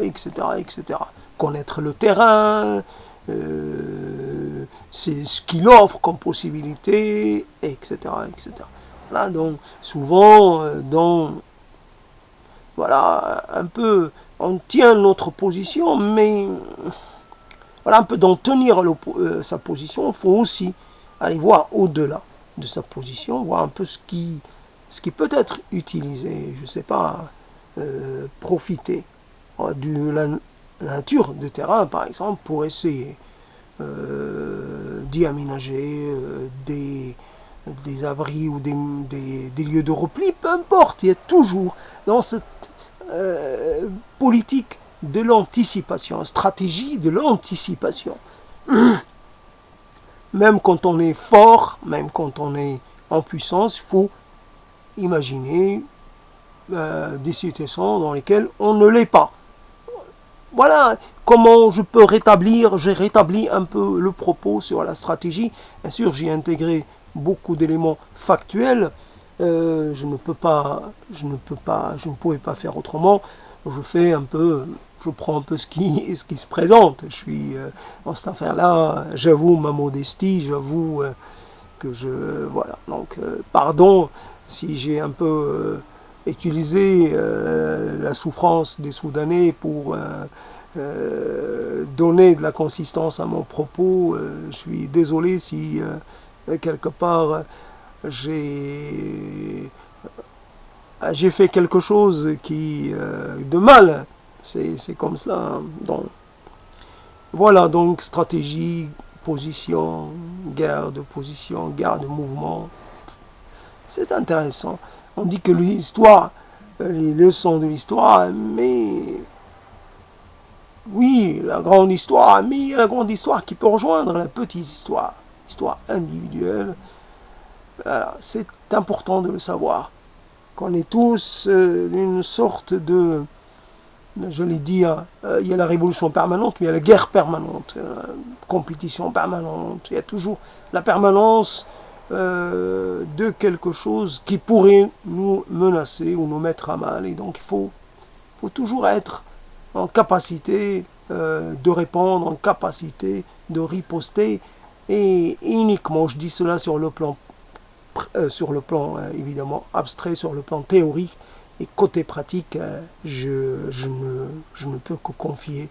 S1: etc. etc. Connaître le terrain, c'est ce qu'il offre comme possibilité, etc. etc. Voilà, donc souvent, voilà, un peu, on tient notre position, mais voilà, un peu d'en tenir sa position, il faut aussi aller voir au-delà de sa position, voir un peu ce qui peut être utilisé, je ne sais pas, profiter de la nature du terrain, par exemple, pour essayer d'y aménager des abris ou des lieux de repli, peu importe, il y a toujours dans cette politique de l'anticipation, stratégie de l'anticipation. Même quand on est fort, même quand on est en puissance, il faut imaginer des situations dans lesquelles on ne l'est pas. Voilà comment je peux rétablir, j'ai rétabli un peu le propos sur la stratégie. Bien sûr, j'ai intégré beaucoup d'éléments factuels. Je ne pouvais pas faire autrement. Je fais un peu, je prends un peu ce qui se présente. Je suis dans cette affaire-là, j'avoue ma modestie, j'avoue que voilà. Donc, pardon si j'ai un peu utilisé la souffrance des Soudanais pour donner de la consistance à mon propos. Je suis désolé si quelque part j'ai fait quelque chose qui de mal. C'est comme cela. Donc, voilà, donc stratégie, position, guerre de position, guerre de mouvement. C'est intéressant. On dit que l'histoire, les leçons de l'histoire, mais oui, la grande histoire, mais il y a la grande histoire qui peut rejoindre la petite histoire, histoire individuelle. Voilà, c'est important de le savoir. Qu'on est tous une sorte de, je l'ai dit, il y a la révolution permanente, mais il y a la guerre permanente, compétition permanente. Il y a toujours la permanence de quelque chose qui pourrait nous menacer ou nous mettre à mal. Et donc il faut toujours être en capacité de répondre, en capacité de riposter. Et uniquement, je dis cela sur le plan évidemment abstrait, sur le plan théorique, et côté pratique, je ne peux que confier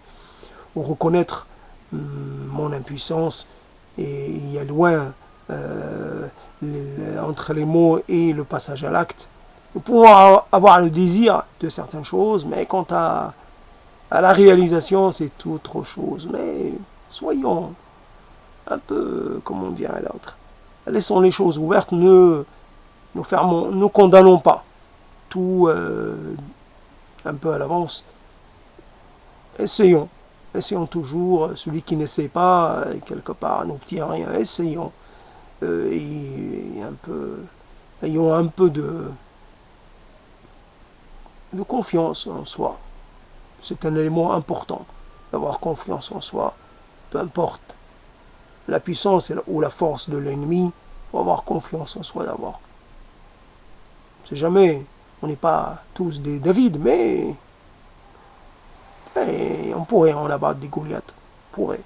S1: ou reconnaître mon impuissance. Et il y a loin entre les mots et le passage à l'acte. Nous pouvons avoir le désir de certaines choses, mais quant à la réalisation, c'est autre chose. Mais soyons un peu, comment dirait l'autre, laissons les choses ouvertes, ne condamnons pas tout un peu à l'avance. Essayons toujours. Celui qui n'essaie pas, quelque part, n'obtient rien. Essayons. Et ayons un peu de confiance en soi. C'est un élément important d'avoir confiance en soi. Peu importe la puissance ou la force de l'ennemi, il faut avoir confiance en soi d'abord. C'est jamais, on n'est pas tous des David, mais on pourrait en abattre des Goliaths. On pourrait.